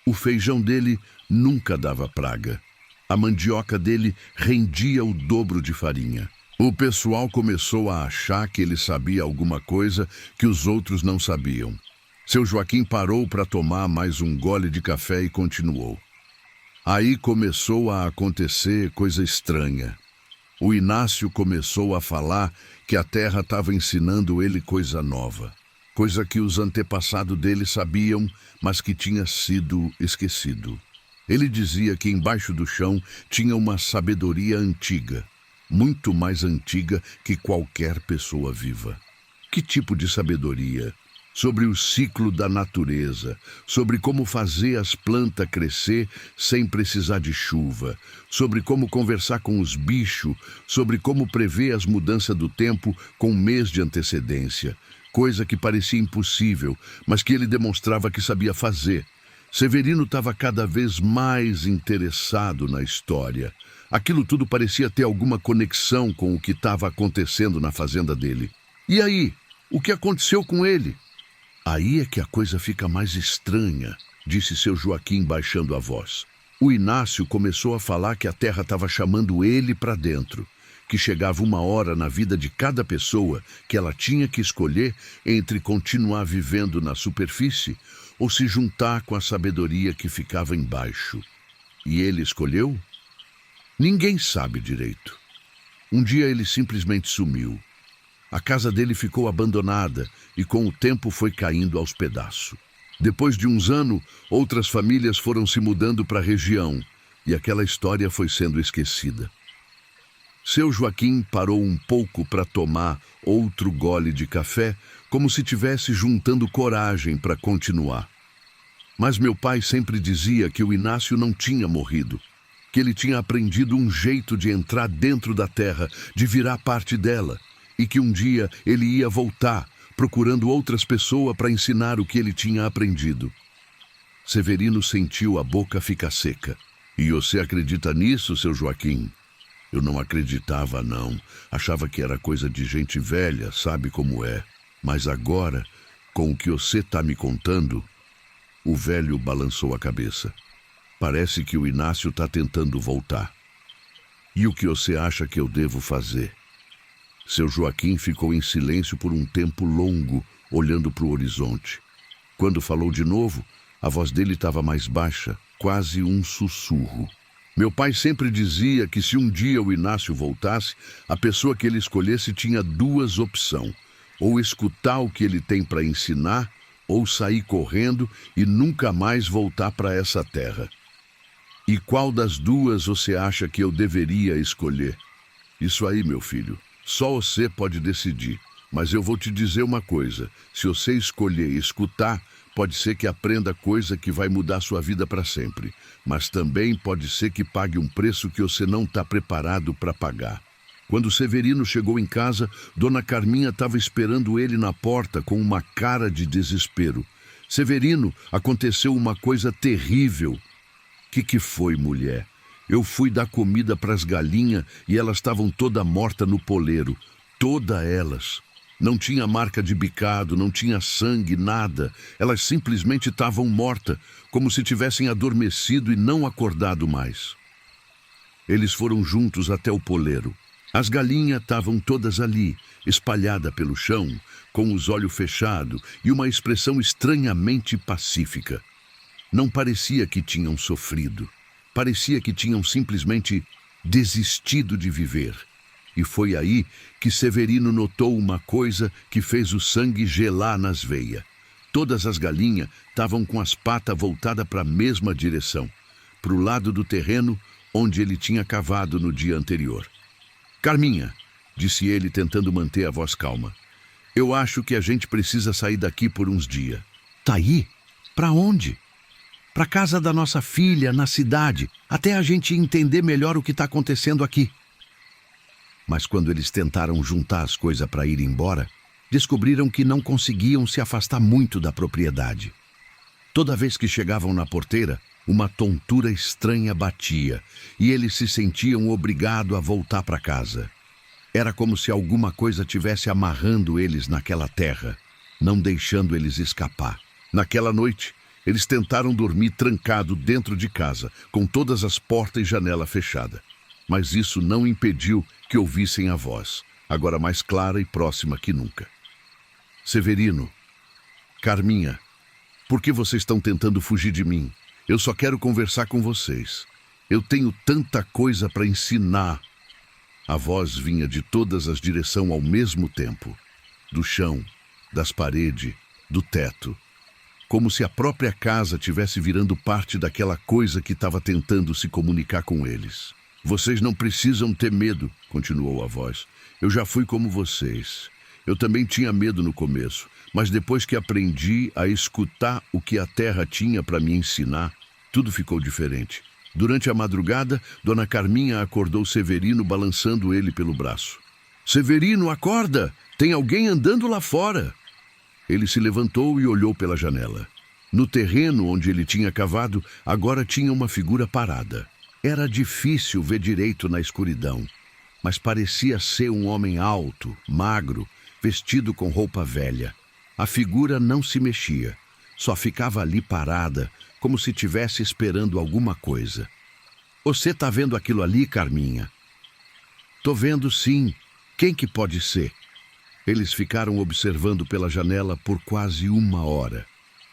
O feijão dele nunca dava praga. A mandioca dele rendia o dobro de farinha. O pessoal começou a achar que ele sabia alguma coisa que os outros não sabiam. Seu Joaquim parou para tomar mais um gole de café e continuou. Aí começou a acontecer coisa estranha. O Inácio começou a falar que a terra estava ensinando ele coisa nova. Coisa que os antepassados dele sabiam, mas que tinha sido esquecido. Ele dizia que embaixo do chão tinha uma sabedoria antiga, muito mais antiga que qualquer pessoa viva. Que tipo de sabedoria? Sobre o ciclo da natureza, sobre como fazer as plantas crescer sem precisar de chuva, sobre como conversar com os bichos, sobre como prever as mudanças do tempo com um mês de antecedência. Coisa que parecia impossível, mas que ele demonstrava que sabia fazer. Severino estava cada vez mais interessado na história. Aquilo tudo parecia ter alguma conexão com o que estava acontecendo na fazenda dele. E aí? O que aconteceu com ele? Aí é que a coisa fica mais estranha, disse seu Joaquim baixando a voz. O Inácio começou a falar que a terra estava chamando ele para dentro, que chegava uma hora na vida de cada pessoa que ela tinha que escolher entre continuar vivendo na superfície ou se juntar com a sabedoria que ficava embaixo. E ele escolheu? Ninguém sabe direito. Um dia ele simplesmente sumiu. A casa dele ficou abandonada e com o tempo foi caindo aos pedaços. Depois de uns anos, outras famílias foram se mudando para a região e aquela história foi sendo esquecida. Seu Joaquim parou um pouco para tomar outro gole de café, como se tivesse juntando coragem para continuar. Mas meu pai sempre dizia que o Inácio não tinha morrido, que ele tinha aprendido um jeito de entrar dentro da terra, de virar parte dela, e que um dia ele ia voltar, procurando outras pessoas para ensinar o que ele tinha aprendido. Severino sentiu a boca ficar seca. E você acredita nisso, seu Joaquim? Eu não acreditava, não. Achava que era coisa de gente velha, sabe como é. Mas agora, com o que você está me contando... O velho balançou a cabeça. Parece que o Inácio está tentando voltar. E o que você acha que eu devo fazer? Seu Joaquim ficou em silêncio por um tempo longo, olhando para o horizonte. Quando falou de novo, a voz dele estava mais baixa, quase um sussurro. Meu pai sempre dizia que se um dia o Inácio voltasse, a pessoa que ele escolhesse tinha 2 opções. Ou escutar o que ele tem para ensinar, ou sair correndo e nunca mais voltar para essa terra. E qual das 2 você acha que eu deveria escolher? Isso aí, meu filho, só você pode decidir. Mas eu vou te dizer uma coisa, se você escolher escutar, pode ser que aprenda coisa que vai mudar sua vida para sempre. Mas também pode ser que pague um preço que você não está preparado para pagar. Quando Severino chegou em casa, Dona Carminha estava esperando ele na porta com uma cara de desespero. Severino, aconteceu uma coisa terrível. Que foi, mulher? Eu fui dar comida para as galinhas e elas estavam toda morta no poleiro. todas elas. Não tinha marca de bicado, não tinha sangue, nada. Elas simplesmente estavam mortas, como se tivessem adormecido e não acordado mais. Eles foram juntos até o poleiro. As galinhas estavam todas ali, espalhadas pelo chão, com os olhos fechados e uma expressão estranhamente pacífica. Não parecia que tinham sofrido. Parecia que tinham simplesmente desistido de viver. E foi aí que Severino notou uma coisa que fez o sangue gelar nas veias. Todas as galinhas estavam com as patas voltadas para a mesma direção, para o lado do terreno onde ele tinha cavado no dia anterior. Carminha, disse ele tentando manter a voz calma, eu acho que a gente precisa sair daqui por uns dias. Tá aí? Para onde? Para casa da nossa filha, na cidade, até a gente entender melhor o que está acontecendo aqui. Mas quando eles tentaram juntar as coisas para ir embora, descobriram que não conseguiam se afastar muito da propriedade. Toda vez que chegavam na porteira, uma tontura estranha batia e eles se sentiam obrigados a voltar para casa. Era como se alguma coisa tivesse amarrando eles naquela terra, não deixando eles escapar. Naquela noite, eles tentaram dormir trancado dentro de casa, com todas as portas e janelas fechadas. Mas isso não impediu que ouvissem a voz, agora mais clara e próxima que nunca. Severino, Carminha, por que vocês estão tentando fugir de mim? Eu só quero conversar com vocês. Eu tenho tanta coisa para ensinar. A voz vinha de todas as direções ao mesmo tempo. Do chão, das paredes, do teto. Como se a própria casa tivesse virando parte daquela coisa que estava tentando se comunicar com eles. Vocês não precisam ter medo, continuou a voz. Eu já fui como vocês. Eu também tinha medo no começo, mas depois que aprendi a escutar o que a terra tinha para me ensinar, tudo ficou diferente. Durante a madrugada, Dona Carminha acordou Severino balançando ele pelo braço. Severino, acorda! Tem alguém andando lá fora! Ele se levantou e olhou pela janela. No terreno onde ele tinha cavado, agora tinha uma figura parada. Era difícil ver direito na escuridão, mas parecia ser um homem alto, magro, vestido com roupa velha. A figura não se mexia, só ficava ali parada, como se estivesse esperando alguma coisa. Você tá vendo aquilo ali, Carminha? Tô vendo sim. Quem que pode ser? Eles ficaram observando pela janela por quase 1 hora.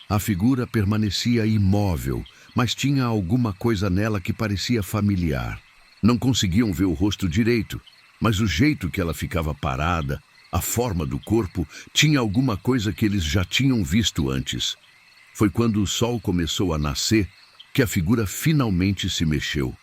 A figura permanecia imóvel, mas tinha alguma coisa nela que parecia familiar. Não conseguiam ver o rosto direito, mas o jeito que ela ficava parada, a forma do corpo, tinha alguma coisa que eles já tinham visto antes. Foi quando o sol começou a nascer que a figura finalmente se mexeu.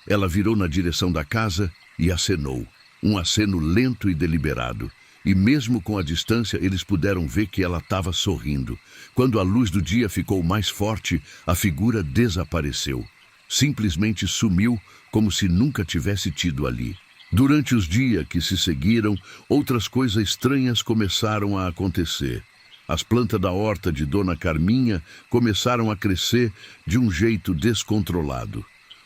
Ela virou na direção da casa e acenou, um aceno lento e deliberado. E mesmo com a distância, eles puderam ver que ela estava sorrindo. Quando a luz do dia ficou mais forte, a figura desapareceu. Simplesmente sumiu, como se nunca tivesse tido ali. Durante os dias que se seguiram, outras coisas estranhas começaram a acontecer. As plantas da horta de Dona Carminha começaram a crescer de um jeito descontrolado.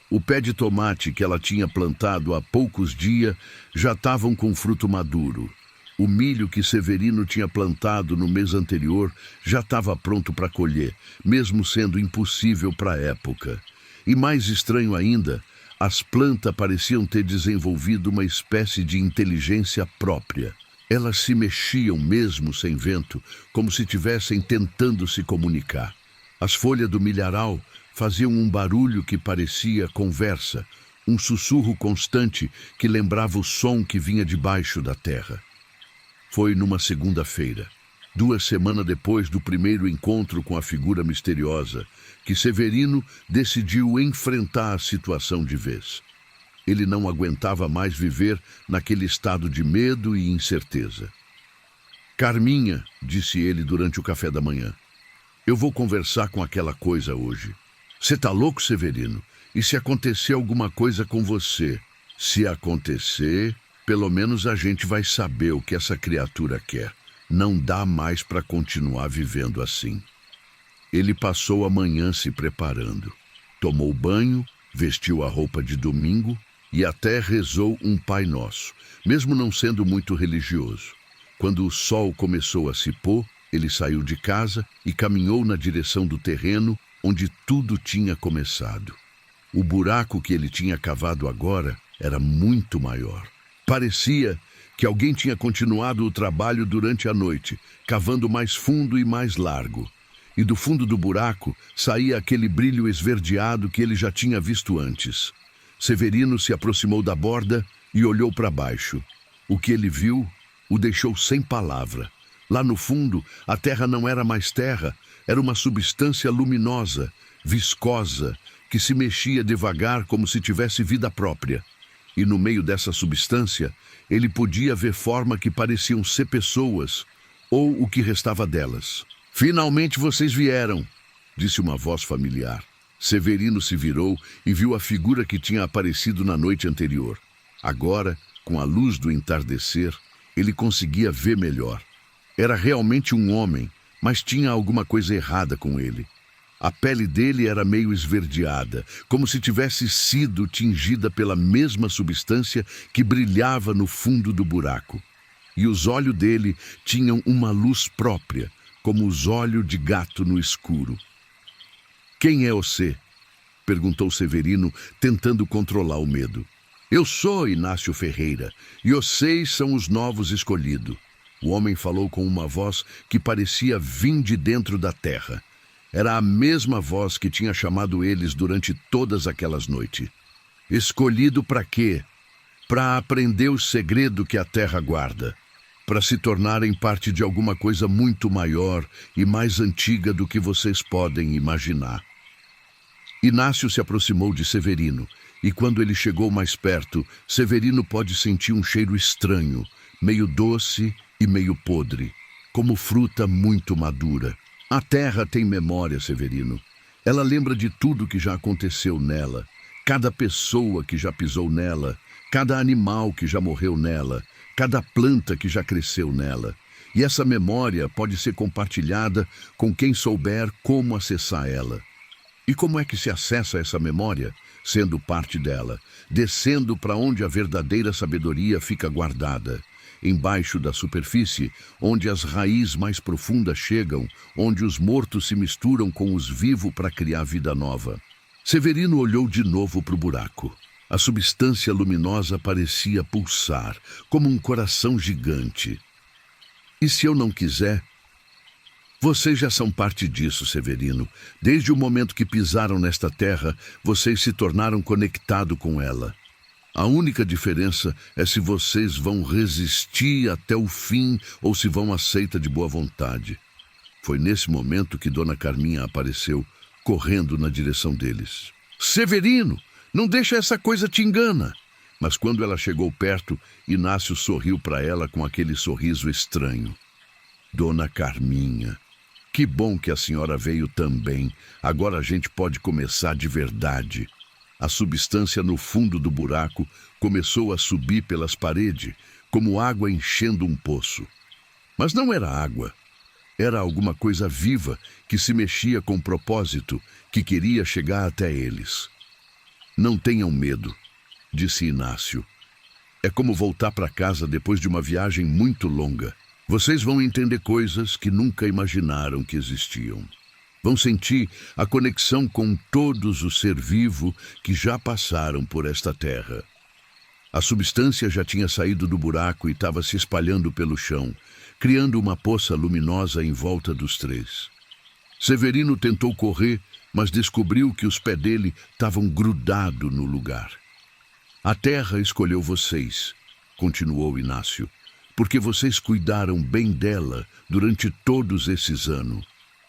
O pé de tomate que ela tinha plantado há poucos dias já estavam com fruto maduro. O milho que Severino tinha plantado no mês anterior já estava pronto para colher, mesmo sendo impossível para a época. E mais estranho ainda, as plantas pareciam ter desenvolvido uma espécie de inteligência própria. Elas se mexiam mesmo sem vento, como se estivessem tentando se comunicar. As folhas do milharal faziam um barulho que parecia conversa, um sussurro constante que lembrava o som que vinha debaixo da terra. Foi numa segunda-feira, 2 semanas depois do primeiro encontro com a figura misteriosa, que Severino decidiu enfrentar a situação de vez. Ele não aguentava mais viver naquele estado de medo e incerteza. Carminha, disse ele durante o café da manhã, eu vou conversar com aquela coisa hoje. Você tá louco, Severino? E se acontecer alguma coisa com você? Se acontecer, pelo menos a gente vai saber o que essa criatura quer. Não dá mais para continuar vivendo assim. Ele passou a manhã se preparando. Tomou banho, vestiu a roupa de domingo e até rezou um Pai Nosso, mesmo não sendo muito religioso. Quando o sol começou a se pôr, ele saiu de casa e caminhou na direção do terreno onde tudo tinha começado. O buraco que ele tinha cavado agora era muito maior. Parecia que alguém tinha continuado o trabalho durante a noite, cavando mais fundo e mais largo. E do fundo do buraco saía aquele brilho esverdeado que ele já tinha visto antes. Severino se aproximou da borda e olhou para baixo. O que ele viu o deixou sem palavra. Lá no fundo, a terra não era mais terra, era uma substância luminosa, viscosa, que se mexia devagar como se tivesse vida própria. E no meio dessa substância, ele podia ver formas que pareciam ser pessoas, ou o que restava delas. "Finalmente vocês vieram", disse uma voz familiar. Severino se virou e viu a figura que tinha aparecido na noite anterior. Agora, com a luz do entardecer, ele conseguia ver melhor. Era realmente um homem, mas tinha alguma coisa errada com ele. A pele dele era meio esverdeada, como se tivesse sido tingida pela mesma substância que brilhava no fundo do buraco. E os olhos dele tinham uma luz própria, como os olhos de gato no escuro. "Quem é você?" perguntou Severino, tentando controlar o medo. "Eu sou Inácio Ferreira, e vocês são os novos escolhidos." O homem falou com uma voz que parecia vir de dentro da terra. Era a mesma voz que tinha chamado eles durante todas aquelas noites. "Escolhido para quê?" "Para aprender o segredo que a terra guarda. Para se tornarem parte de alguma coisa muito maior e mais antiga do que vocês podem imaginar." Inácio se aproximou de Severino, e quando ele chegou mais perto, Severino pôde sentir um cheiro estranho, meio doce e meio podre, como fruta muito madura. A terra tem memória, Severino. Ela lembra de tudo que já aconteceu nela, cada pessoa que já pisou nela, cada animal que já morreu nela, cada planta que já cresceu nela. E essa memória pode ser compartilhada com quem souber como acessar ela. E como é que se acessa essa memória? Sendo parte dela, descendo para onde a verdadeira sabedoria fica guardada. Embaixo da superfície, onde as raízes mais profundas chegam, onde os mortos se misturam com os vivos para criar vida nova. Severino olhou de novo para o buraco. A substância luminosa parecia pulsar, como um coração gigante. "E se eu não quiser?" "Vocês já são parte disso, Severino. Desde o momento que pisaram nesta terra, vocês se tornaram conectados com ela. A única diferença é se vocês vão resistir até o fim ou se vão aceitar de boa vontade." Foi nesse momento que Dona Carminha apareceu, correndo na direção deles. "Severino, não deixa essa coisa te engana." Mas quando ela chegou perto, Inácio sorriu para ela com aquele sorriso estranho. "Dona Carminha, que bom que a senhora veio também. Agora a gente pode começar de verdade." A substância no fundo do buraco começou a subir pelas paredes, como água enchendo um poço. Mas não era água. Era alguma coisa viva que se mexia com propósito, que queria chegar até eles. "Não tenham medo", disse Inácio. "É como voltar para casa depois de uma viagem muito longa. Vocês vão entender coisas que nunca imaginaram que existiam. Vão sentir a conexão com todos os seres vivos que já passaram por esta terra." A substância já tinha saído do buraco e estava se espalhando pelo chão, criando uma poça luminosa em volta dos três. Severino tentou correr, mas descobriu que os pés dele estavam grudados no lugar. "A terra escolheu vocês", continuou Inácio, "porque vocês cuidaram bem dela durante todos esses anos.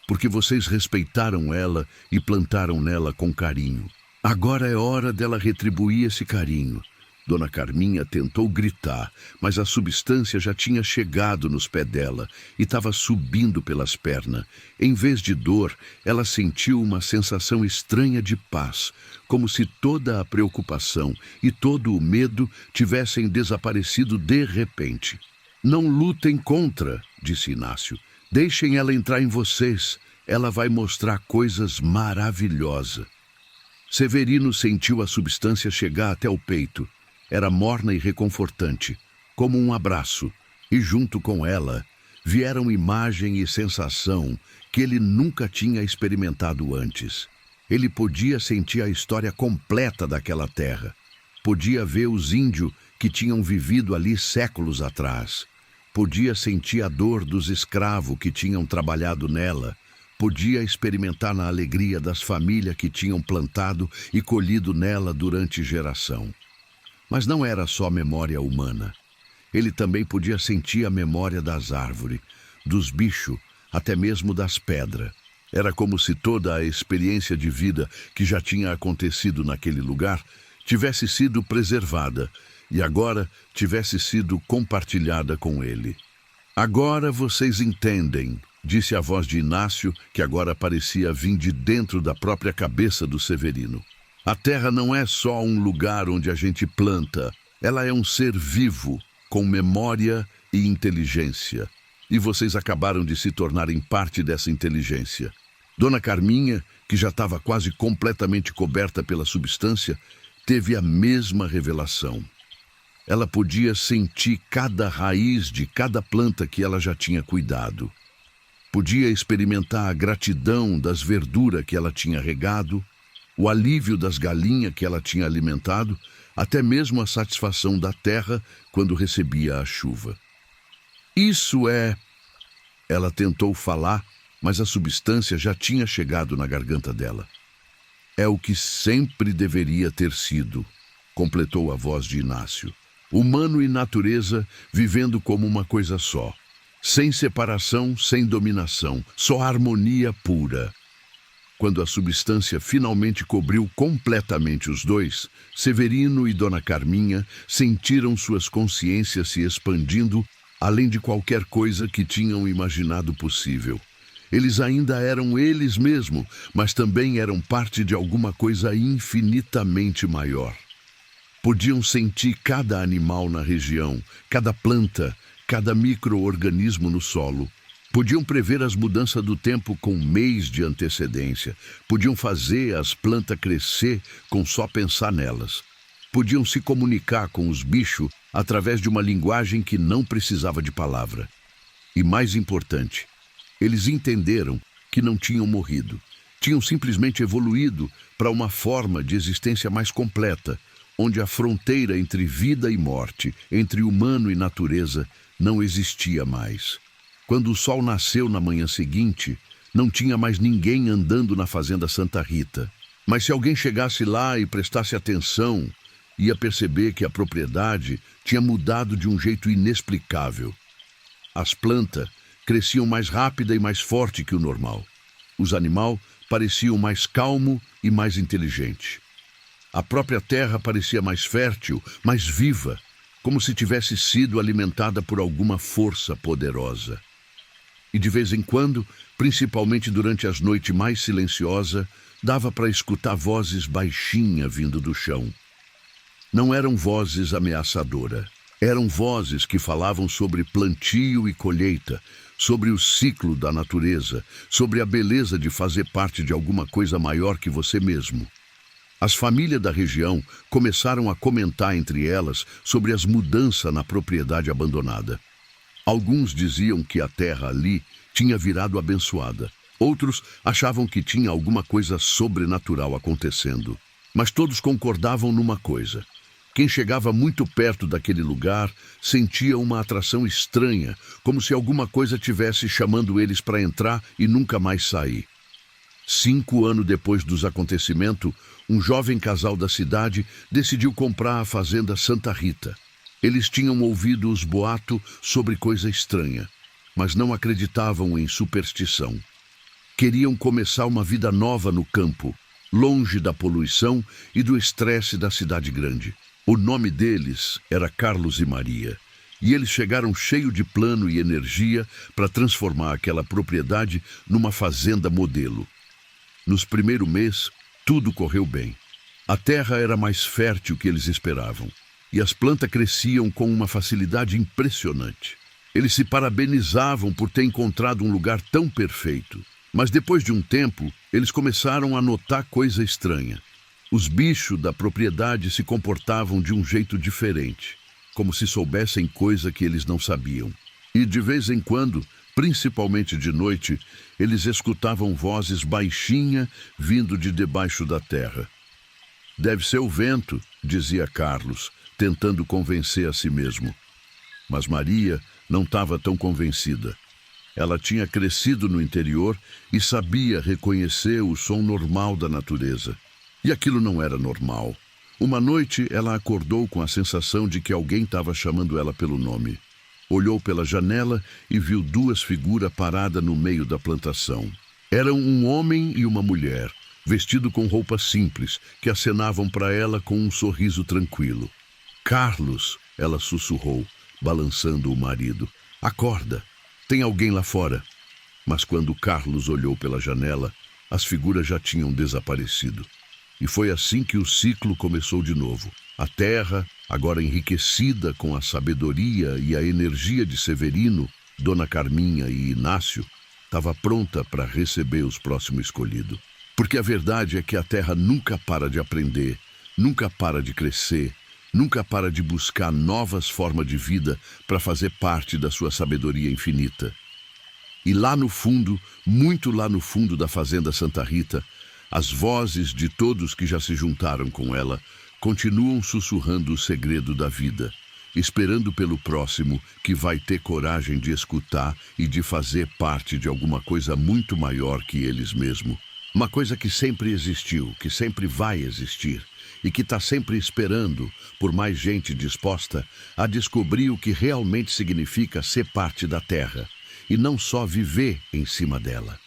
Porque vocês respeitaram ela e plantaram nela com carinho. Agora é hora dela retribuir esse carinho." Dona Carminha tentou gritar, mas a substância já tinha chegado nos pés dela e estava subindo pelas pernas. Em vez de dor, ela sentiu uma sensação estranha de paz, como se toda a preocupação e todo o medo tivessem desaparecido de repente. "Não lutem contra", disse Inácio. "Deixem ela entrar em vocês. Ela vai mostrar coisas maravilhosas." Severino sentiu a substância chegar até o peito. Era morna e reconfortante, como um abraço, e junto com ela vieram imagem e sensação que ele nunca tinha experimentado antes. Ele podia sentir a história completa daquela terra. Podia ver os índios que tinham vivido ali séculos atrás. Podia sentir a dor dos escravos que tinham trabalhado nela. Podia experimentar a alegria das famílias que tinham plantado e colhido nela durante geração. Mas não era só memória humana. Ele também podia sentir a memória das árvores, dos bichos, até mesmo das pedras. Era como se toda a experiência de vida que já tinha acontecido naquele lugar tivesse sido preservada e agora tivesse sido compartilhada com ele. Agora vocês entendem, disse a voz de Inácio, que agora parecia vir de dentro da própria cabeça do Severino. A terra não é só um lugar onde a gente planta, ela é um ser vivo, com memória e inteligência. E vocês acabaram de se tornarem parte dessa inteligência. Dona Carminha, que já estava quase completamente coberta pela substância, teve a mesma revelação. Ela podia sentir cada raiz de cada planta que ela já tinha cuidado. Podia experimentar a gratidão das verduras que ela tinha regado, o alívio das galinhas que ela tinha alimentado, até mesmo a satisfação da terra quando recebia a chuva. Isso é... Ela tentou falar, mas a substância já tinha chegado na garganta dela. É o que sempre deveria ter sido, completou a voz de Inácio. Humano e natureza vivendo como uma coisa só. Sem separação, sem dominação, só harmonia pura. Quando a substância finalmente cobriu completamente os dois, Severino e Dona Carminha sentiram suas consciências se expandindo além de qualquer coisa que tinham imaginado possível. Eles ainda eram eles mesmos, mas também eram parte de alguma coisa infinitamente maior. Podiam sentir cada animal na região, cada planta, cada micro-organismo no solo. Podiam prever as mudanças do tempo com um mês de antecedência. Podiam fazer as plantas crescer com só pensar nelas. Podiam se comunicar com os bichos através de uma linguagem que não precisava de palavra. E mais importante, eles entenderam que não tinham morrido. Tinham simplesmente evoluído para uma forma de existência mais completa, onde a fronteira entre vida e morte, entre humano e natureza, não existia mais. Quando o sol nasceu na manhã seguinte, não tinha mais ninguém andando na fazenda Santa Rita. Mas se alguém chegasse lá e prestasse atenção, ia perceber que a propriedade tinha mudado de um jeito inexplicável. As plantas cresciam mais rápida e mais forte que o normal. Os animais pareciam mais calmo e mais inteligente. A própria terra parecia mais fértil, mais viva, como se tivesse sido alimentada por alguma força poderosa. E de vez em quando, principalmente durante as noites mais silenciosas, dava para escutar vozes baixinhas vindo do chão. Não eram vozes ameaçadoras. Eram vozes que falavam sobre plantio e colheita, sobre o ciclo da natureza, sobre a beleza de fazer parte de alguma coisa maior que você mesmo. As famílias da região começaram a comentar entre elas sobre as mudanças na propriedade abandonada. Alguns diziam que a terra ali tinha virado abençoada. Outros achavam que tinha alguma coisa sobrenatural acontecendo. Mas todos concordavam numa coisa. Quem chegava muito perto daquele lugar sentia uma atração estranha, como se alguma coisa tivesse chamando eles para entrar e nunca mais sair. 5 anos depois dos acontecimentos, um jovem casal da cidade decidiu comprar a fazenda Santa Rita. Eles tinham ouvido os boatos sobre coisa estranha, mas não acreditavam em superstição. Queriam começar uma vida nova no campo, longe da poluição e do estresse da cidade grande. O nome deles era Carlos e Maria, e eles chegaram cheios de plano e energia para transformar aquela propriedade numa fazenda modelo. Nos primeiros meses, tudo correu bem. A terra era mais fértil que eles esperavam, e as plantas cresciam com uma facilidade impressionante. Eles se parabenizavam por ter encontrado um lugar tão perfeito. Mas depois de um tempo, eles começaram a notar coisa estranha. Os bichos da propriedade se comportavam de um jeito diferente, como se soubessem coisa que eles não sabiam. E de vez em quando, principalmente de noite, eles escutavam vozes baixinha vindo de debaixo da terra. Deve ser o vento, dizia Carlos, tentando convencer a si mesmo. Mas Maria não estava tão convencida. Ela tinha crescido no interior e sabia reconhecer o som normal da natureza. E aquilo não era normal. Uma noite ela acordou com a sensação de que alguém estava chamando ela pelo nome. Olhou pela janela e viu duas figuras paradas no meio da plantação. Eram um homem e uma mulher, vestido com roupas simples, que acenavam para ela com um sorriso tranquilo. "Carlos", ela sussurrou, balançando o marido. "Acorda, tem alguém lá fora." Mas quando Carlos olhou pela janela, as figuras já tinham desaparecido. E foi assim que o ciclo começou de novo. A terra, agora enriquecida com a sabedoria e a energia de Severino, Dona Carminha e Inácio, estava pronta para receber os próximos escolhidos. Porque a verdade é que a terra nunca para de aprender, nunca para de crescer, nunca para de buscar novas formas de vida para fazer parte da sua sabedoria infinita. E lá no fundo, muito lá no fundo da fazenda Santa Rita, as vozes de todos que já se juntaram com ela continuam sussurrando o segredo da vida, esperando pelo próximo que vai ter coragem de escutar e de fazer parte de alguma coisa muito maior que eles mesmos. Uma coisa que sempre existiu, que sempre vai existir e que está sempre esperando por mais gente disposta a descobrir o que realmente significa ser parte da Terra e não só viver em cima dela.